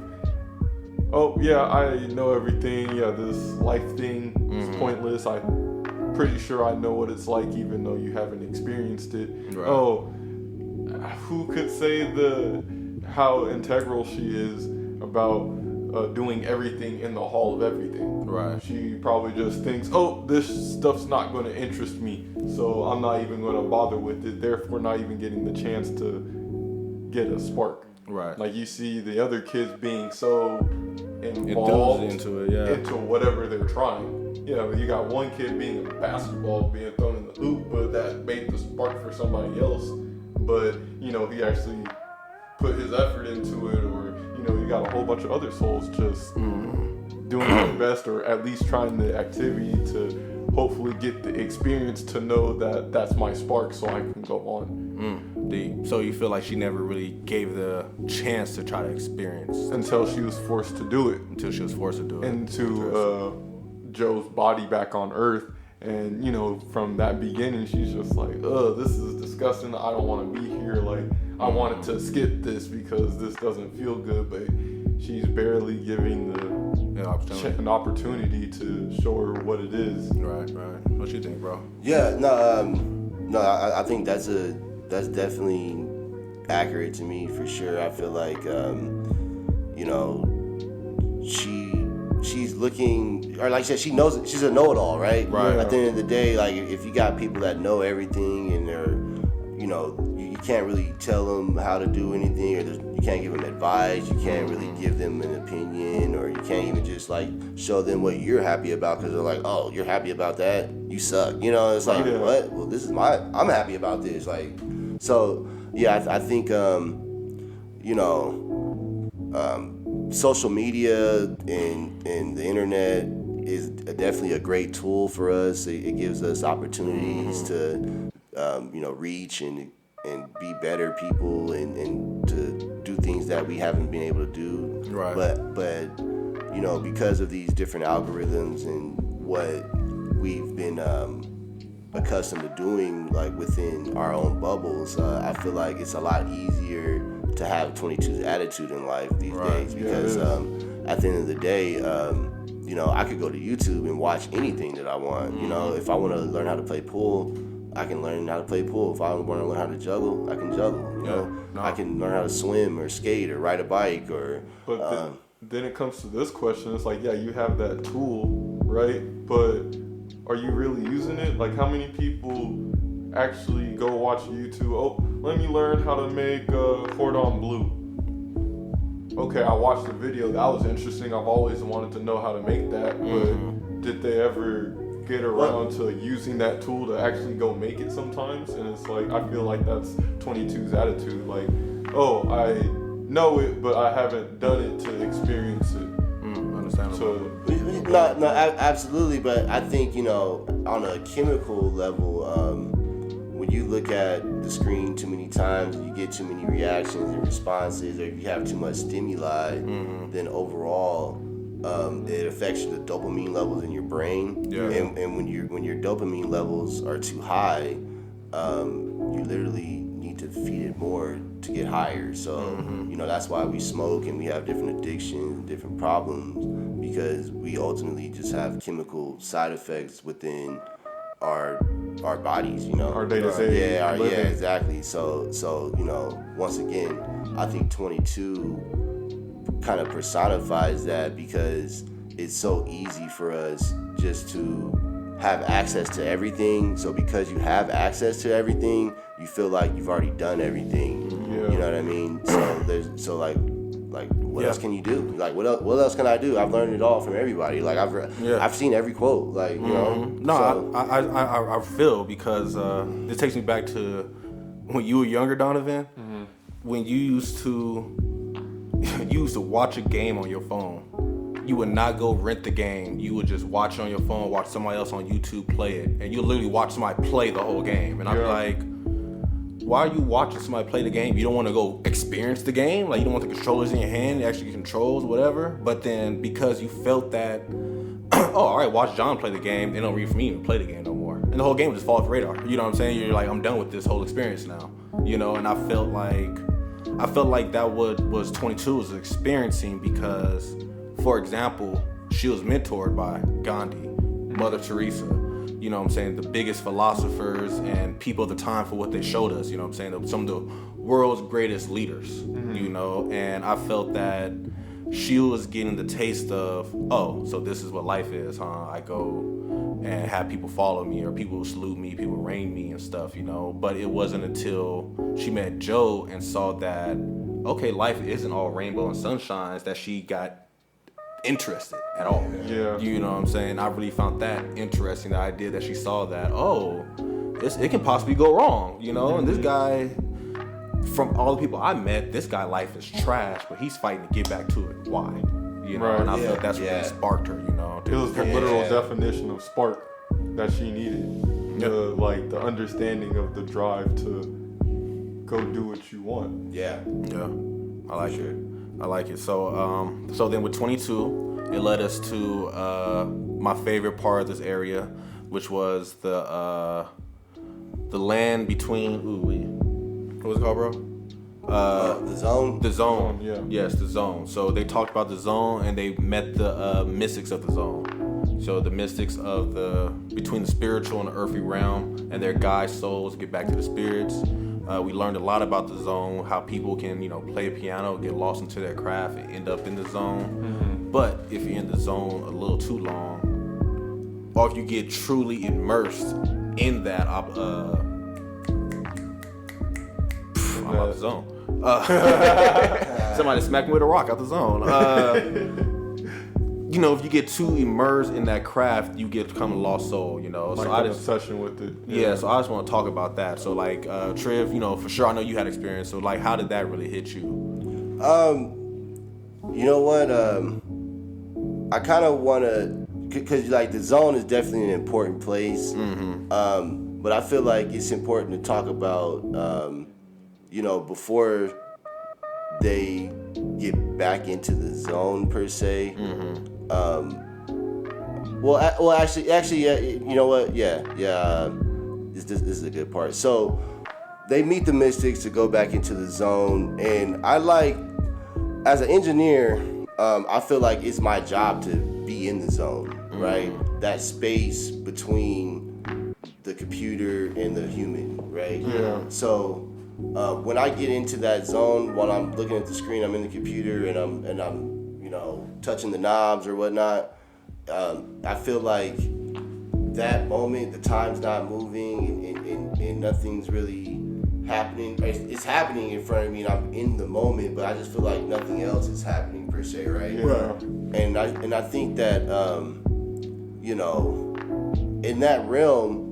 oh yeah, I know everything. Yeah, this life thing is pointless. I'm pretty sure I know what it's like, even though you haven't experienced it. Right. Oh, who could say how integral she is about doing everything in the hall of everything. Right. She probably just thinks, oh, this stuff's not going to interest me, so I'm not even going to bother with it, therefore not even getting the chance to get a spark. Right. Like you see the other kids being so involved into it, yeah. Into whatever they're trying. Yeah, but you got one kid being in basketball, being thrown in the hoop, but that made the spark for somebody else. But, you know, he actually put his effort into it, or you got a whole bunch of other souls just doing their best, or at least trying the activity to hopefully get the experience to know that that's my spark so I can go on. Deep. So you feel like she never really gave the chance to try to experience until she was forced to do it. Into Joe's body back on Earth. And, from that beginning, she's just like, this is disgusting. I don't want to be here. Like, I wanted to skip this because this doesn't feel good. But she's barely giving an opportunity to show her what it is. Right. What you think, bro? Yeah, I think that's definitely accurate to me for sure. I feel like, she's looking, or like I said, she knows it. She's a know-it-all, right? Right. At the end of the day, like if you got people that know everything and they're, you can't really tell them how to do anything, or you can't give them advice. You can't really give them an opinion, or you can't even just like show them what you're happy about because they're like, oh, you're happy about that? You suck. It's like, what? Well, this is I'm happy about this. Like, so yeah, I think, social media and the internet is definitely a great tool for us. It gives us opportunities to, reach and be better people and to do things that we haven't been able to do. Right. But because of these different algorithms and what we've been accustomed to doing, like within our own bubbles, I feel like it's a lot easier to have 22's attitude in life these days, because at the end of the day, I could go to YouTube and watch anything that I want. If I want to learn how to play pool, I can learn how to play pool. If I want to learn how to juggle, I can juggle. I can learn how to swim or skate or ride a bike or. But then it comes to this question. It's like, yeah, you have that tool, right? But are you really using it? Like, how many people actually go watch YouTube? Oh, let me learn how to make cordon bleu. Okay, I watched the video. That was interesting. I've always wanted to know how to make that. But did they ever get around to using that tool to actually go make it sometimes? And it's like, I feel like that's 22's attitude. Like, oh, I know it, but I haven't done it to experience it. Understandable. No, absolutely. But I think, on a chemical level, when you look at the screen too many times and you get too many reactions and responses, or if you have too much stimuli, then overall it affects the dopamine levels in your brain. Yeah. And when your dopamine levels are too high, you literally need to feed it more to get higher. So that's why we smoke and we have different addictions, different problems, because we ultimately just have chemical side effects within our bodies, our day-to-day. Yeah, exactly. So once again, I think 22 kind of personifies that, because it's so easy for us just to have access to everything. So because you have access to everything, you feel like you've already done everything. Yeah. You know what I mean? So what else can you do? Like what else can I do? I've learned it all from everybody. Like I've seen every quote. Like No, so. I feel, because this takes me back to when you were younger, Donovan. When you used to watch a game on your phone. You would not go rent the game. You would just watch it on your phone, watch somebody else on YouTube play it, and you literally watch somebody play the whole game. And I'm like, why are you watching somebody play the game? You don't want to go experience the game? Like, you don't want the controllers in your hand, actually controls, whatever. But then because you felt that, oh, all right, watch John play the game, they don't read for me to play the game no more. And the whole game would just fall off the radar. You know what I'm saying? You're like, I'm done with this whole experience now. You know, and I felt like that was 22 was experiencing because, for example, she was mentored by Gandhi, Mother Teresa, you know what I'm saying, the biggest philosophers and people of the time for what they showed us, you know what I'm saying, some of the world's greatest leaders, you know, and I felt that she was getting the taste of, oh, so this is what life is, huh? I go and have people follow me, or people salute me, people reign me and stuff, you know. But it wasn't until she met Joe and saw that, okay, life isn't all rainbow and sunshines, that she got interested at all. Yeah. You know what I'm saying? I really found that interesting, the idea that she saw that, oh, it can possibly go wrong, you know. And this guy, from all the people I met, this guy life is trash, but he's fighting to get back to it. Why? You know, and I felt that's what really sparked her, you know. It was the literal definition of spark that she needed. The understanding of the drive to go do what you want. Yeah. I like it. So then with 22, it led us to my favorite part of this area, which was the land between. What was it called, bro? The zone. The zone. Yeah. Yes, the zone. So they talked about the zone, and they met the mystics of the zone. So the mystics of between the spiritual and the earthly realm, and their guide souls get back to the spirits. We learned a lot about the zone, how people can, you know, play a piano, get lost into their craft, and end up in the zone. But if you're in the zone a little too long, or if you get truly immersed in that, I'm out the zone. Somebody smacked me with a rock out the zone. You know, if you get too immersed in that craft, you become a lost soul, you know. Like so an obsession with it. Yeah, so I just want to talk about that. So, like, Triv, you know, for sure, I know you had experience. So, like, how did that really hit you? You know what? I kind of want to, because, like, the zone is definitely an important place. But I feel like it's important to talk about, you know, before they get back into the zone, per se. Well, actually, yeah, you know what? Yeah. This is a good part. So they meet the mystics to go back into the zone, and I like, as an engineer, I feel like it's my job to be in the zone, right? That space between the computer and the human, right? Yeah. So when I get into that zone, while I'm looking at the screen, I'm in the computer and I'm you know, touching the knobs or whatnot. I feel like that moment, the time's not moving and nothing's really happening. It's happening in front of me and I'm in the moment, but I just feel like nothing else is happening per se, right? Yeah. And I think that you know, in that realm,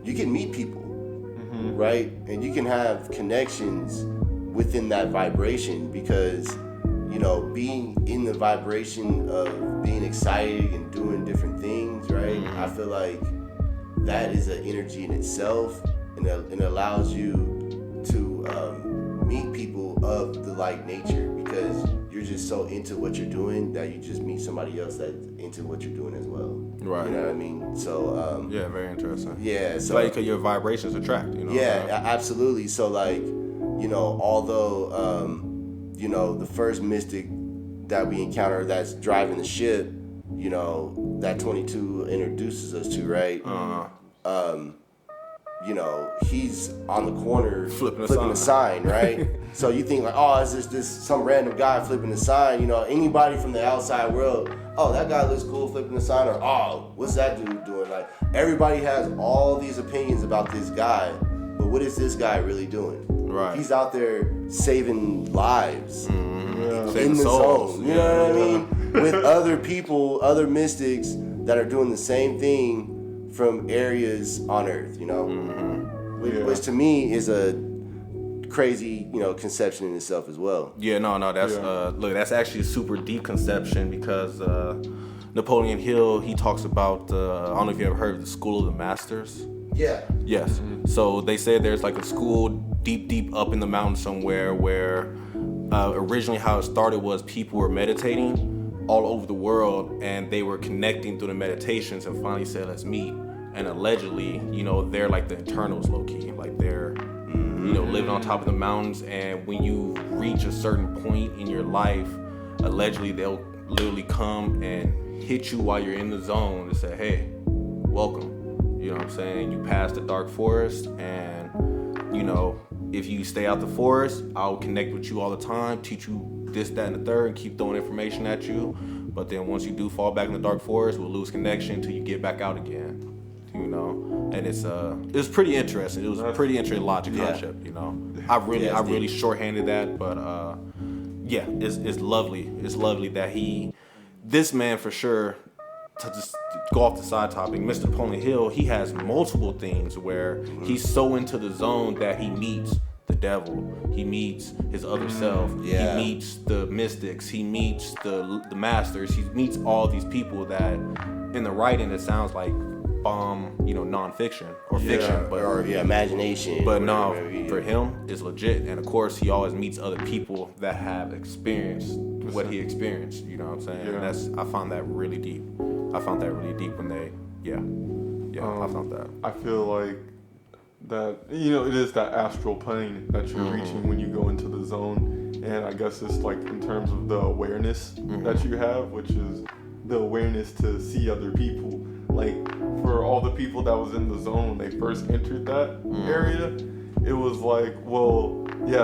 you can meet people, right? And you can have connections within that vibration because, you know, being in the vibration of being excited and doing different things, right? I feel like that is an energy in itself, and it allows you to meet people of the like nature because you're just so into what you're doing that you just meet somebody else that's into what you're doing as well. Right. You know what I mean? So Yeah, very interesting. yeah. So like your vibrations attract, you know. yeah, absolutely. So like, you know, although you know, the first mystic that we encounter that's driving the ship, you know, that 22 introduces us to, right? You know, he's on the corner flipping a sign, right? So you think like, oh, is this some random guy flipping the sign? You know, anybody from the outside world, oh, that guy looks cool flipping the sign, or oh, what's that dude doing? Like, everybody has all these opinions about this guy, but what is this guy really doing? Right. He's out there saving lives in Saving the souls. zone. You know what I mean? With other people, other mystics that are doing the same thing from areas on Earth, you know? Which to me is a crazy, conception in itself as well. Yeah, no, that's look, that's actually a super deep conception because Napoleon Hill, he talks about I don't know if you ever heard of the School of the Masters. Yeah. Yes. Mm-hmm. So they say there's like a school deep up in the mountains somewhere where originally how it started was people were meditating all over the world and they were connecting through the meditations and finally said, let's meet. And allegedly, they're like the Eternals low-key. Like they're, living on top of the mountains. And when you reach a certain point in your life, allegedly they'll literally come and hit you while you're in the zone and say, hey, welcome. You know what I'm saying? You pass the dark forest and, if you stay out the forest, I'll connect with you all the time, teach you this, that, and the third, and keep throwing information at you. But then once you do fall back in the dark forest, we'll lose connection until you get back out again. And it's pretty interesting. It was a pretty interesting logic concept, I really shorthanded that, but it's lovely. It's lovely that this man for sure, to just go off the side topic, Mr. Napoleon Hill, he has multiple things where he's so into the zone that he meets the devil, he meets his other self, he meets the mystics, he meets the masters, he meets all these people that in the writing it sounds like non-fiction or fiction, but imagination. But no, for him, it's legit. And of course, he always meets other people that have experienced what he experienced. You know what I'm saying? Yeah. And I found that really deep. I found that really deep when they, I found that. I feel like that, it is that astral plane that you're reaching when you go into the zone. And I guess it's like in terms of the awareness that you have, which is the awareness to see other people. Like for all the people that was in the zone when they first entered that area, it was like,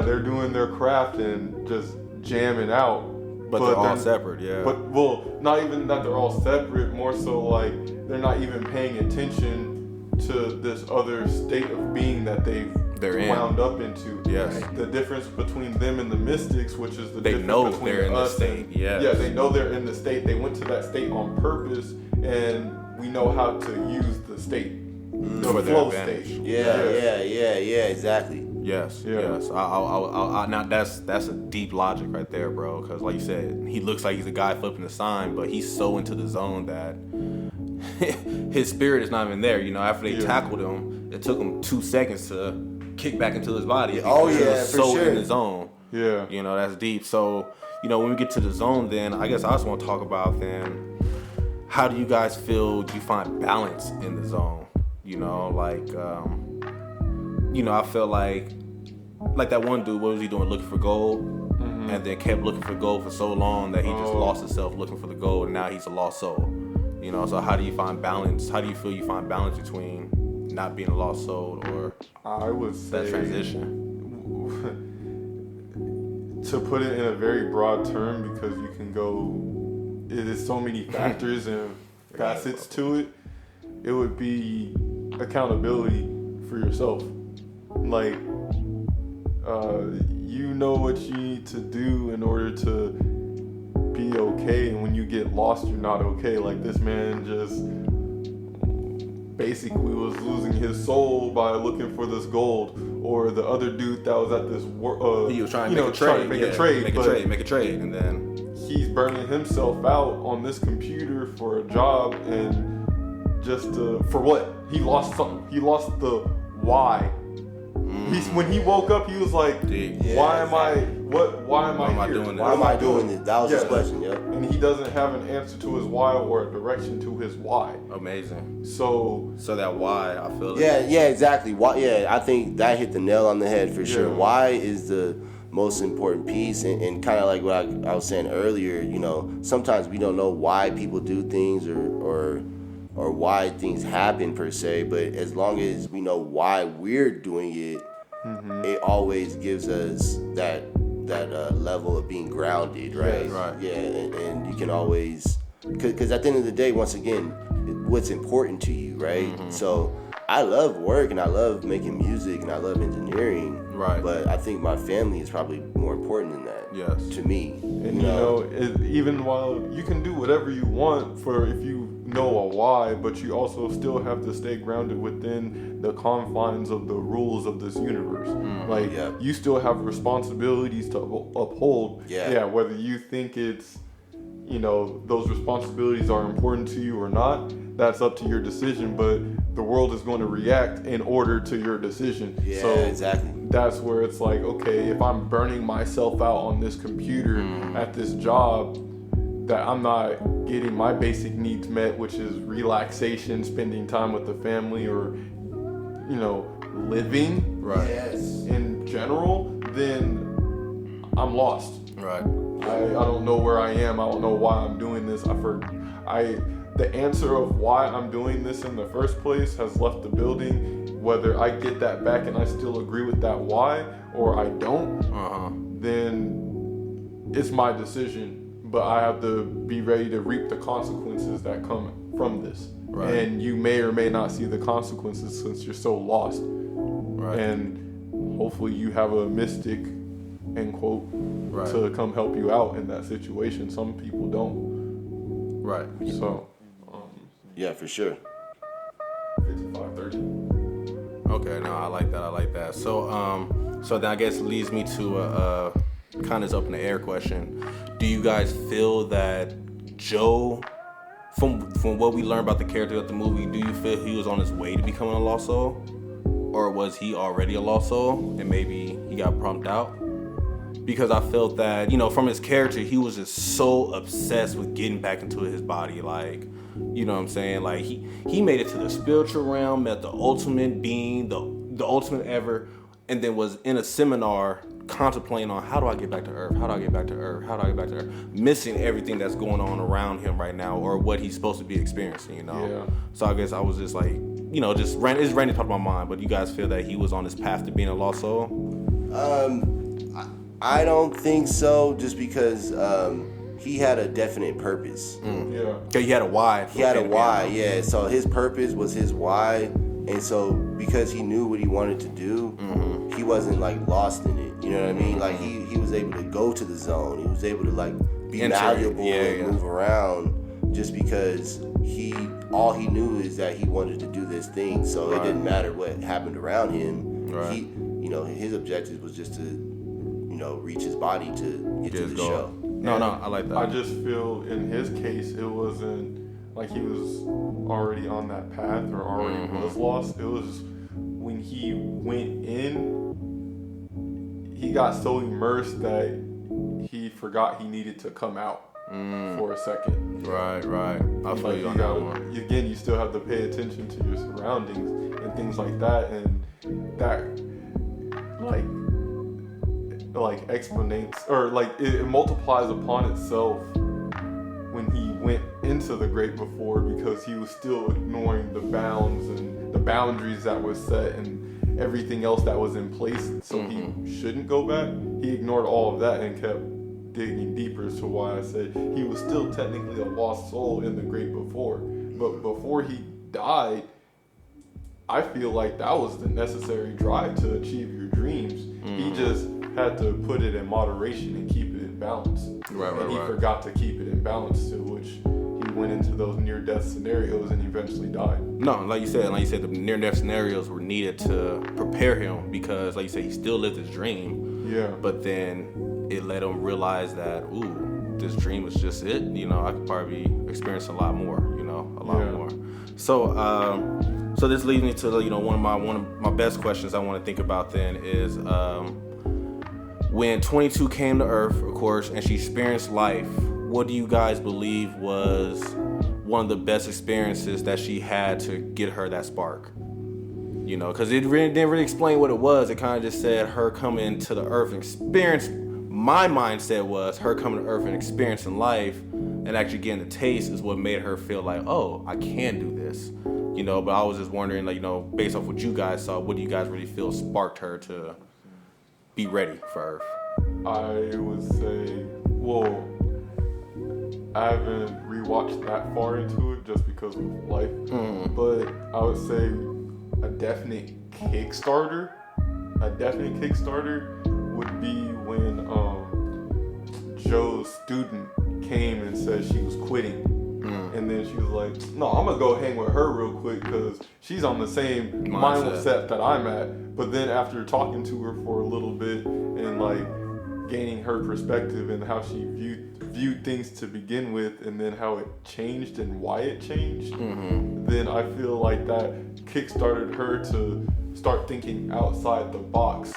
they're doing their craft and just jamming out. But they're all separate, yeah. But, not even that they're all separate, more so like they're not even paying attention to this other state of being that they're wound up into. Yes. Right? The difference between them and the mystics, which is they difference know between they're in us the state. Yeah, they know they're in the state. They went to that state on purpose, and we know how to use the state, the flow state. Yeah, exactly. Yes. I now that's a deep logic right there, bro. Because like you said, he looks like he's a guy flipping the sign, but he's so into the zone that his spirit is not even there. After they tackled him, it took him 2 seconds to kick back into his body. He was so sure. in the zone. Yeah. That's deep. So, when we get to the zone, then I guess I just want to talk about then, how do you guys feel you find balance in the zone? I feel like that one dude, what was he doing? Looking for gold? And then kept looking for gold for so long that he just lost himself looking for the gold, and now he's a lost soul. So how do you find balance? How do you feel you find balance between not being a lost soul or I would say that transition? To put it in a very broad term, because you can go, it is so many factors and facets to it. It would be accountability for yourself. Like, you know what you need to do in order to be okay, and when you get lost, you're not okay. Like, this man just basically was losing his soul by looking for this gold, or the other dude that was at this he was trying to make a trade, and then he's burning himself out on this computer for a job, and just for what? He lost something. He lost the why. When he woke up, he was like, why am I here? Why am I doing this? That was his question, And he doesn't have an answer to his why or a direction to his why. Amazing. So that why, I feel exactly. Why? I think that hit the nail on the head for sure. Why is the most important piece, and kind of like what I was saying earlier, sometimes we don't know why people do things or why things happen per se, but as long as we know why we're doing it, it always gives us that level of being grounded, right? Right. Yeah, and you can always, because at the end of the day, once again, what's important to you, right? So I love work and I love making music and I love engineering. Right. But I think my family is probably more important than that. Yes. To me. And even while you can do whatever you want for if you know a why, but you also still have to stay grounded within the confines of the rules of this universe. You still have responsibilities to uphold. Yeah. Whether you think it's, those responsibilities are important to you or not, that's up to your decision, but the world is going to react in order to your decision. Yeah, so exactly. That's where it's like, okay, if I'm burning myself out on this computer at this job, that I'm not getting my basic needs met, which is relaxation, spending time with the family, or, living Right. in general, then I'm lost. Right. I don't know where I am. I don't know why I'm doing this. The answer of why I'm doing this in the first place has left the building. Whether I get that back and I still agree with that why, or I don't, then it's my decision. But I have to be ready to reap the consequences that come from this. Right. And you may or may not see the consequences since you're so lost. Right. And hopefully you have a mystic, end quote, to come help you out in that situation. Some people don't. Right. So. Yeah, for sure. 55-30. Okay, no, I like that. So then I guess it leads me to a kind of up in the air question. Do you guys feel that Joe, from what we learned about the character of the movie, do you feel he was on his way to becoming a lost soul? Or was he already a lost soul and maybe he got pumped out? Because I felt that, from his character, he was just so obsessed with getting back into his body. Like, you know what I'm saying? Like, he made it to the spiritual realm, met the ultimate being, the ultimate ever, and then was in a seminar contemplating on how do I get back to Earth? How do I get back to Earth? How do I get back to Earth? Missing everything that's going on around him right now or what he's supposed to be experiencing, Yeah. So I guess I was just like, it's random top of my mind, but you guys feel that he was on his path to being a lost soul? I don't think so, just because he had a definite purpose. Yeah. Okay, he had a why. He had a why, yeah. So his purpose was his why, and so because he knew what he wanted to do, he wasn't like lost in it. You know what I mean? Like he was able to go to the zone. He was able to like be malleable and move around, just because all he knew is that he wanted to do this thing. So it didn't matter what happened around him. Right. His objective was just to reach his body to get to the show. No, I like that. I just feel in his case, it wasn't like he was already on that path or already was lost. It was when he went in, he got so immersed that he forgot he needed to come out for a second. Right. I feel you on that one. Again, you still have to pay attention to your surroundings and things like that, and that like exponents or like it multiplies upon itself when he went into the great before, because he was still ignoring the bounds and the boundaries that was set and everything else that was in place, so he shouldn't go back. He ignored all of that and kept digging deeper, to why I said he was still technically a lost soul in the great before. But before he died, I feel like that was the necessary drive to achieve your dreams. He just had to put it in moderation and keep it in balance. And he forgot to keep it in balance, to which he went into those near-death scenarios and eventually died. No, like you said, the near-death scenarios were needed to prepare him, because, like you said, he still lived his dream. Yeah. But then it let him realize that, this dream was just it. I could probably experience a lot more. A lot more. So this leads me to one of my best questions I want to think about then is when 22 came to Earth, of course, and she experienced life. What do you guys believe was one of the best experiences that she had to get her that spark? Because it really didn't really explain what it was. It kind of just said her coming to the Earth and experience. My mindset was her coming to Earth and experiencing life and actually getting the taste is what made her feel like, oh, I can do this. But I was just wondering, based off what you guys saw, what do you guys really feel sparked her to be ready for Earth? I would say, I haven't rewatched that far into it just because of life. But I would say a definite Kickstarter would be when Joe's student came and said she was quitting. And then she was like, no, I'm gonna go hang with her real quick because she's on the same mindset that I'm at. But then after talking to her for a little bit and like gaining her perspective and how she viewed things to begin with, and then how it changed and why it changed, then I feel like that kickstarted her to start thinking outside the box,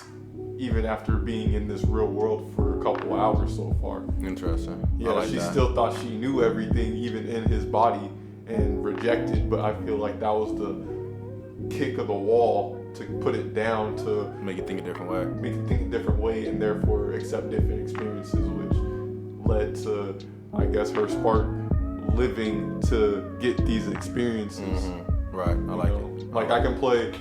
even after being in this real world for a couple hours so far. Interesting. Yeah, like she that. still thought she knew everything, even in his body, and rejected. But I feel like that was the kick of the wall to put it down, to Make it think a different way. make it think a different way, and therefore accept different experiences, which led to, I guess, her spark living to get these experiences. Right, I like it. Like I can play,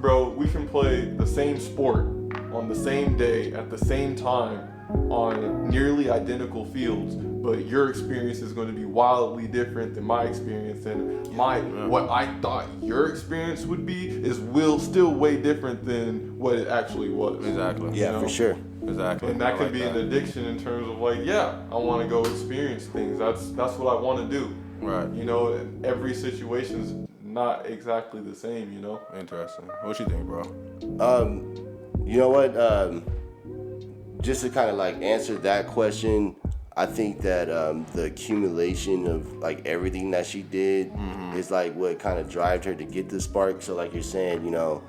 bro, we can play the same sport on the same day at the same time on nearly identical fields, but your experience is going to be wildly different than my experience, and what I thought your experience would be is still way different than what it actually was. Exactly. Yeah, for sure. Exactly. And that I could like be an addiction in terms of like, yeah, I want to go experience things. That's what I want to do. Right. You know, every situation's not exactly the same, you know? Interesting. What you think, bro? You know what? Just to kind of like answer that question, I think that the accumulation of like everything that she did is like what kind of drives her to get the spark. So like you're saying, you know,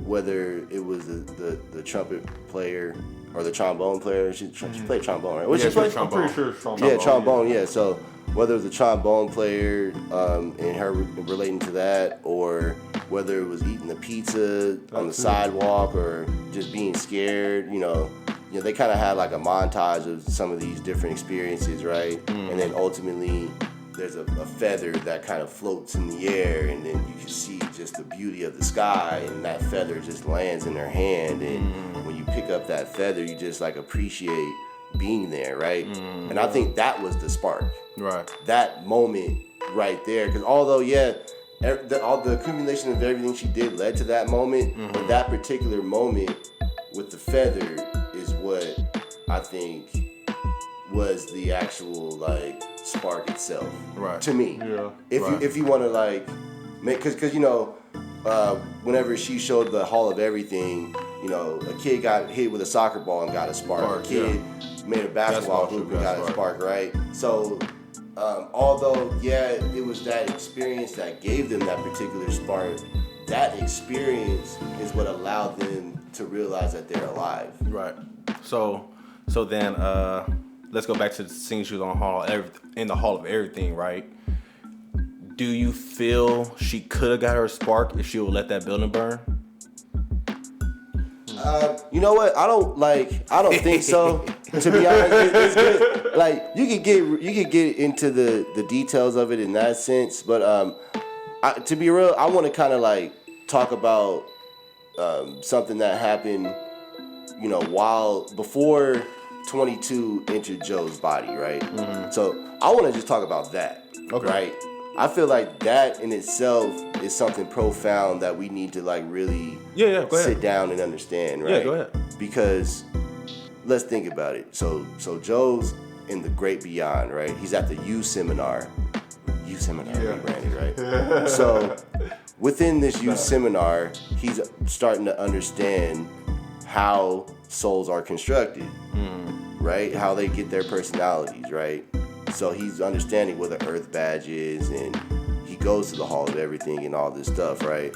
whether it was the trumpet player or the trombone player, she played trombone, right? What she played? I'm pretty sure it's trombone. Yeah, trombone. Yeah. So whether it was the trombone player and her relating to that, or whether it was eating the pizza on the sidewalk, or just being scared, you know, they kind of had like a montage of some of these different experiences, right? And then ultimately, there's a feather that kind of floats in the air, and then you can see just the beauty of the sky, and that feather just lands in her hand, and when you pick up that feather, you just like appreciate being there, right? And I think that was the spark. Right. That moment right there, because although all the accumulation of everything she did led to that moment, but that particular moment with the feather is what I think was the actual like spark itself. Right. To me. Yeah. If you want to like make, because you know, whenever she showed the Hall of Everything, you know, a kid got hit with a soccer ball and got a spark. A kid made a basketball hoop and got a spark, right? So, although, it was that experience that gave them that particular spark, that experience is what allowed them to realize that they're alive. Right. So then, let's go back to the scene she was in the Hall of Everything, right? Do you feel she could have got her spark if she would let that building burn? You know what? I don't think so. To be honest, it's good. Like you could get into the details of it in that sense, but to be real, I want to kind of like talk about something that happened, you know, before 22 entered Joe's body, right? So I want to just talk about that, right? I feel like that in itself is something profound that we need to like really sit down and understand, right? Yeah, go ahead. Because let's think about it. So Joe's in the great beyond, right? He's at the U seminar. Rebranded, right? So within this youth seminar, he's starting to understand how souls are constructed, right? How they get their personalities, right? So he's understanding what the Earth badge is, and he goes to the Hall of Everything and all this stuff, right?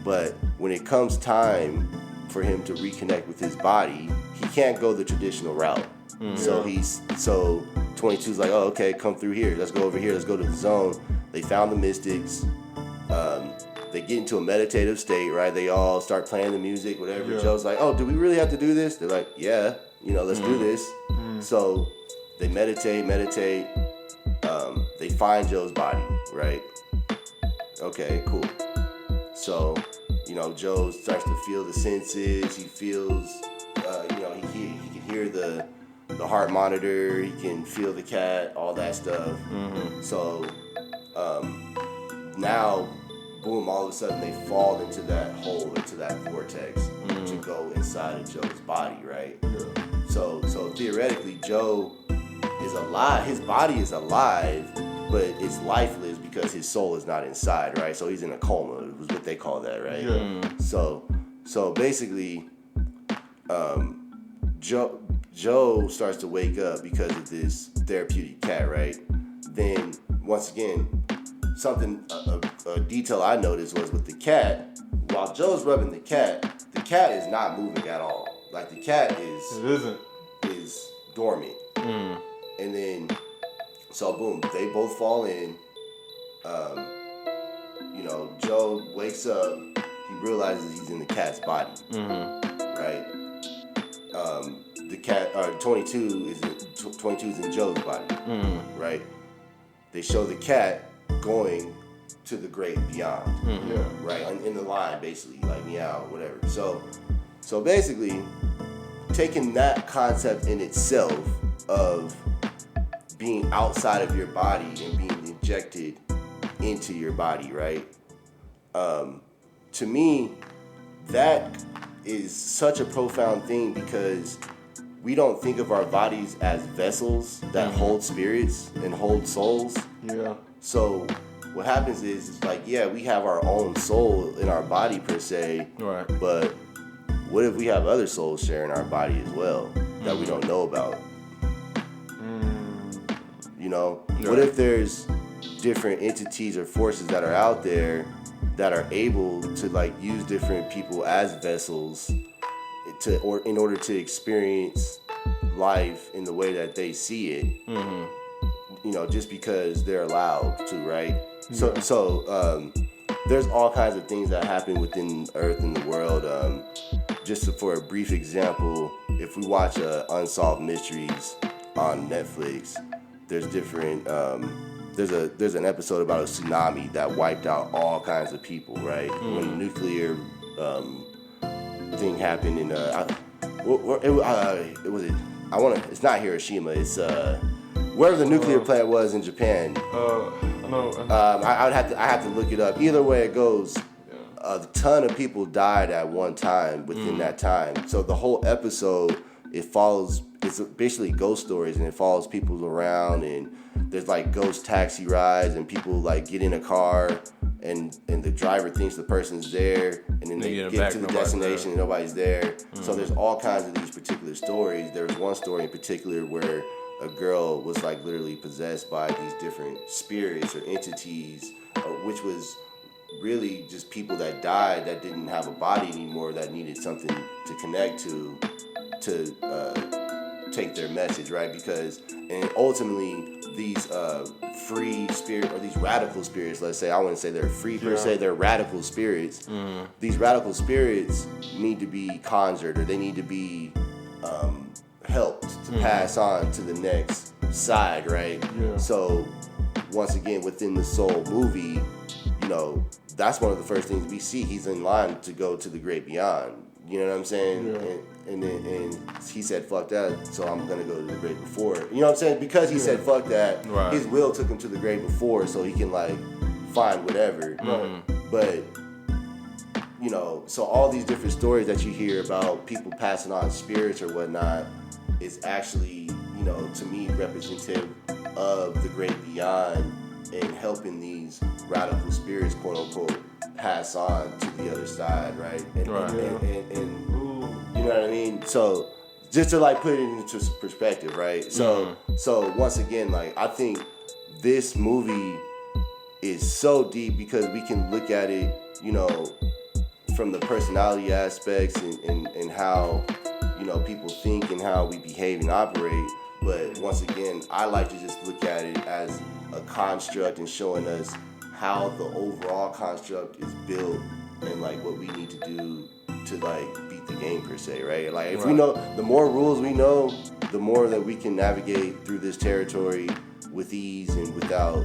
But when it comes time for him to reconnect with his body, he can't go the traditional route. So 22's like, oh, okay, come through here. Let's go over here. Let's go to the zone. They found the mystics. They get into a meditative state, right? They all start playing the music, whatever. Yeah. Joe's like, oh, do we really have to do this? They're like, yeah, let's do this. So they meditate. They find Joe's body, right? Okay, cool. So, Joe starts to feel the senses. He feels, he can hear the heart monitor. He can feel the cat, all that stuff. So, now boom, all of a sudden they fall into that hole, into that vortex to go inside of Joe's body, right? Yeah. So theoretically, Joe is alive. His body is alive, but it's lifeless because his soul is not inside, right? So he's in a coma, is what they call that, right? Yeah. So basically, Joe starts to wake up because of this therapeutic cat, right? Then once again, a detail I noticed was with the cat, while Joe's rubbing the cat is not moving at all. Like the cat is dormant. And then, so boom, they both fall in. Joe wakes up. He realizes he's in the cat's body, right? The cat, 22 is in Joe's body, right? They show the cat going to the great beyond, right? In the line, basically, like meow, whatever. So basically, taking that concept in itself of being outside of your body and being injected into your body, right? To me, that is such a profound thing because we don't think of our bodies as vessels that hold spirits and hold souls. Yeah. So what happens is like, yeah, we have our own soul in our body per se, Right. but what if we have other souls sharing our body as well that we don't know about? You know, what if there's different entities or forces that are out there that are able to like use different people as vessels in order to experience life in the way that they see it? You know, just because they're allowed to, right? So there's all kinds of things that happen within Earth and the world. Just for a brief example, if we watch Unsolved Mysteries on Netflix, there's different. There's an episode about a tsunami that wiped out all kinds of people, right? When the nuclear thing happened in it's not Hiroshima. It's wherever the nuclear plant was in Japan. I know. I have to look it up. Either way it goes, a ton of people died at one time within that time. So the whole episode, it's basically ghost stories, and it follows people around, and there's like ghost taxi rides, and people like get in a car, and the driver thinks the person's there, and then they get to the destination and nobody's there. So there's all kinds of these particular stories. There was one story in particular where a girl was like literally possessed by these different spirits or entities, which was really just people that died that didn't have a body anymore, that needed something to connect to take their message, right? And ultimately these free spirit, or these radical spirits, let's say, I wouldn't say they're free per se, they're radical spirits. These radical spirits need to be conjured, or they need to be helped to pass on to the next side, right? So once again, within the Soul movie, you know, that's one of the first things we see. He's in line to go to the great beyond. You know what I'm saying? And he said, fuck that, so I'm going to go to the great before. You know what I'm saying? Because he said, fuck that, his will took him to the great before so he can, like, find whatever. But, you know, so all these different stories that you hear about people passing on spirits or whatnot is actually, you know, to me, representative of the great beyond and helping these radical spirits, quote unquote, pass on to the other side, right? And you know what I mean? So just to like put it into perspective, right? So once again, like, I think this movie is so deep because we can look at it, you know, from the personality aspects and how, you know, people think and how we behave and operate. But once again, I like to just look at it as a construct and showing us how the overall construct is built and like what we need to do to like beat the game per se, right? Like if we know, the more rules we know, the more that we can navigate through this territory with ease and without,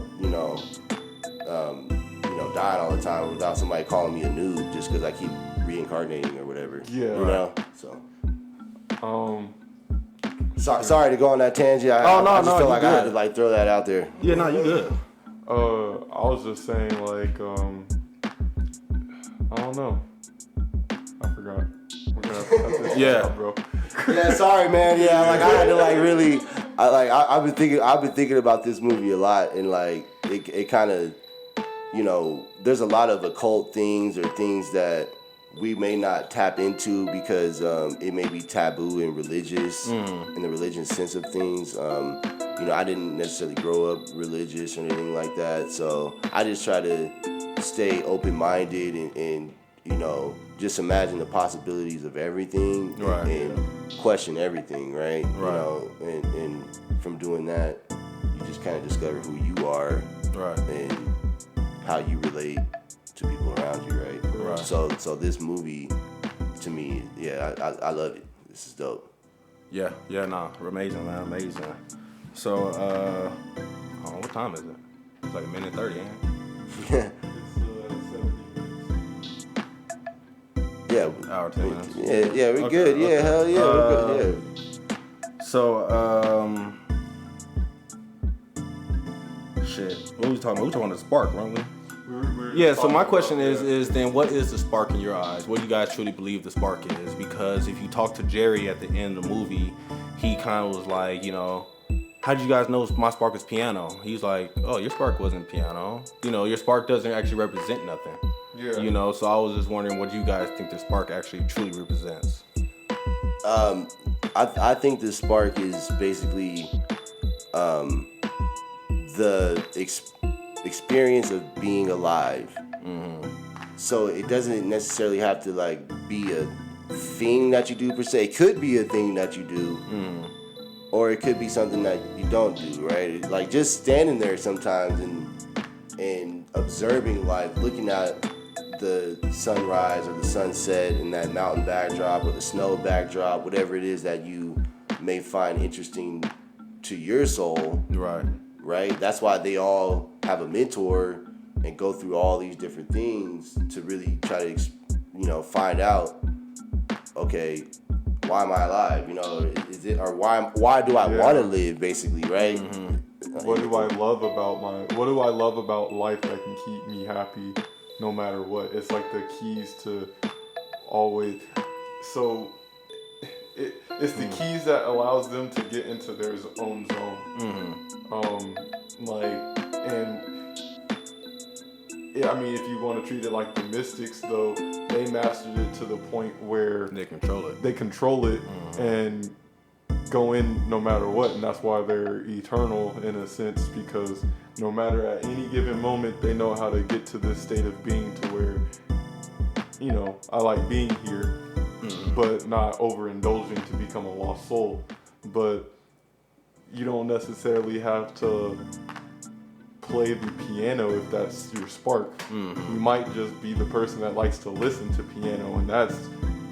dying all the time, without somebody calling me a noob just because I keep reincarnating or whatever. Yeah. You know? So. Sorry to go on that tangent. I just feel like I had to like throw that out there. Yeah, no, you good. I was just saying, like, I don't know. I forgot. We're gonna have to cut this shit out, bro. Yeah, sorry, man. Yeah, like I had to like really. I've been thinking about this movie a lot, and like it kind of, you know, there's a lot of occult things or things that we may not tap into because it may be taboo and religious in the religious sense of things. You know, I didn't necessarily grow up religious or anything like that, so I just try to stay open-minded and you know, just imagine the possibilities of everything and question everything, right? You know, and from doing that, you just kind of discover who you are and how you relate to people around you, right? So this movie, to me, I love it. This is dope. Yeah, amazing, man, amazing. So, what time is it? It's like 1:30, ain't it? It's 70 minutes. Yeah. Hour, 10 minutes. Yeah, we're good. Yeah, Okay. hell yeah, we're good. Yeah. So, shit. What were we talking about? We were talking about the spark, weren't we? Yeah, so my question is then what is the spark in your eyes? What do you guys truly believe the spark is? Because if you talk to Jerry at the end of the movie, he kind of was like, you know, how did you guys know my spark was piano? He's like, oh, your spark wasn't piano. You know, your spark doesn't actually represent nothing. Yeah. You know, so I was just wondering what you guys think the spark actually truly represents. I think the spark is basically the experience of being alive. So it doesn't necessarily have to like be a thing that you do per se. It could be a thing that you do, or it could be something that you don't do. Right? Like just standing there sometimes and observing life, looking at the sunrise or the sunset and that mountain backdrop or the snow backdrop, whatever it is that you may find interesting to your soul. Right? That's why they all have a mentor and go through all these different things to really try to, you know, find out, okay, why am I alive? You know, is it, or why do I want to live, basically, right? What do I love about life that can keep me happy no matter what? It's like the keys to always. So it's the keys that allows them to get into their own zone. I mean, if you want to treat it like the mystics, though, they mastered it to the point where They control it. And go in no matter what, and that's why they're eternal in a sense, because no matter at any given moment, they know how to get to this state of being to where, you know, I like being here, but not overindulging to become a lost soul. But you don't necessarily have to play the piano if that's your spark. You might just be the person that likes to listen to piano, and that's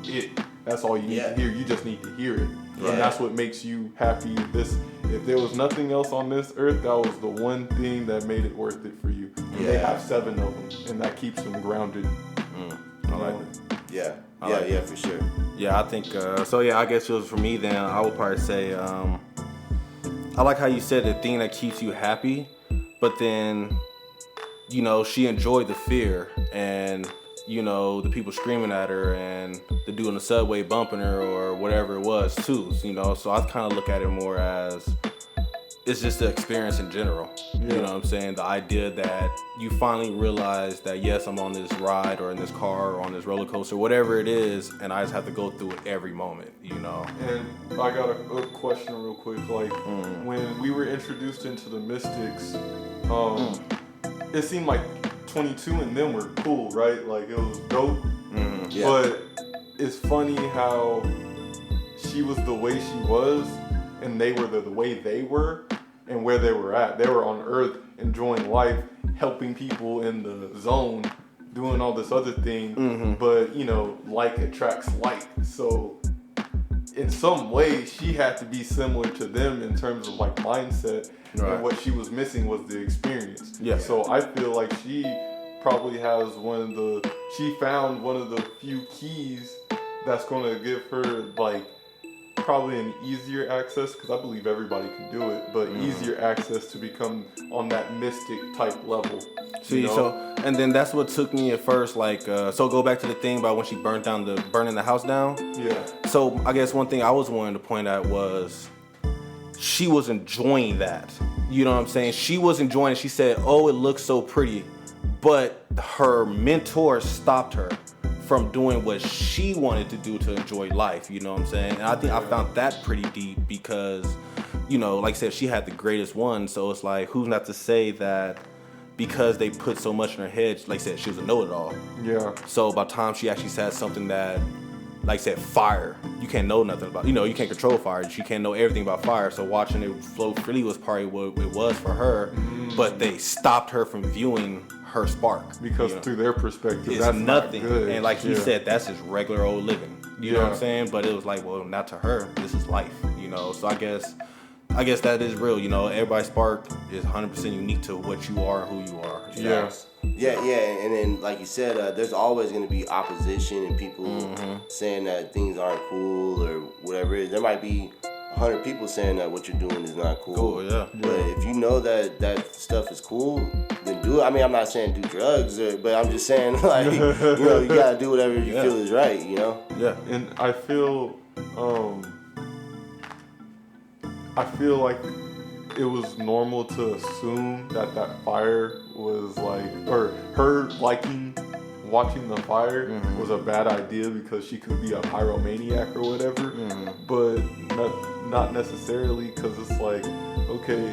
it. That's all you need to hear. You just need to hear it. And that's what makes you happy. If there was nothing else on this earth, that was the one thing that made it worth it for you. They have 7 of them, and that keeps them grounded. I like it. Yeah, for sure. Yeah, I think, I guess it was for me then, I would probably say, I like how you said the thing that keeps you happy, but then, you know, she enjoyed the fear and, you know, the people screaming at her and the dude in the subway bumping her or whatever it was too, you know, so I kind of look at it more as it's just the experience in general. You know what I'm saying? The idea that you finally realize that, yes, I'm on this ride or in this car or on this roller coaster, whatever it is, and I just have to go through it every moment, you know? And I got a question real quick. Like, when we were introduced into the mystics, it seemed like 22 and them were cool, right? Like, it was dope. But it's funny how she was the way she was, and they were the way they were, and where they were at. They were on Earth enjoying life, helping people in the zone, doing all this other thing. But, you know, like attracts like. So in some way, she had to be similar to them in terms of like mindset. And what she was missing was the experience. So I feel like she probably has she found one of the few keys that's going to give her like probably an easier access, because I believe everybody can do it, but easier access to become on that mystic type level. See, so, and then that's what took me at first, like, so go back to the thing about when she burning the house down. Yeah. So I guess one thing I was wanting to point out was she was enjoying that. You know what I'm saying? She was enjoying it. She said, oh, it looks so pretty. But her mentor stopped her from doing what she wanted to do to enjoy life. You know what I'm saying? And I think I found that pretty deep because, you know, like I said, she had the greatest one. So it's like, who's not to say that because they put so much in her head, like I said, she was a know-it-all. Yeah. So by the time she actually said something that, like I said, fire, you can't know nothing about, you know, you can't control fire. You can't know everything about fire. So watching it flow freely was probably what it was for her. But they stopped her from viewing her spark. Because through their perspective, it's that's nothing. Not good. And like he said, that's just regular old living. You know what I'm saying? But it was like, well, not to her. This is life, you know? So I guess that is real, you know. Everybody's spark is 100% unique to what you are and who you are. Yes. Yeah, and then like you said, there's always going to be opposition and people saying that things aren't cool or whatever it is. There might be 100 people saying that what you're doing is not cool. Cool, yeah. But if you know that stuff is cool, then do it. I mean, I'm not saying do drugs, but I'm just saying, like, you know, you got to do whatever you feel is right, you know? Yeah. And I feel like it was normal to assume that fire was like, or her liking watching the fire was a bad idea because she could be a pyromaniac or whatever, but not necessarily, because it's like, okay,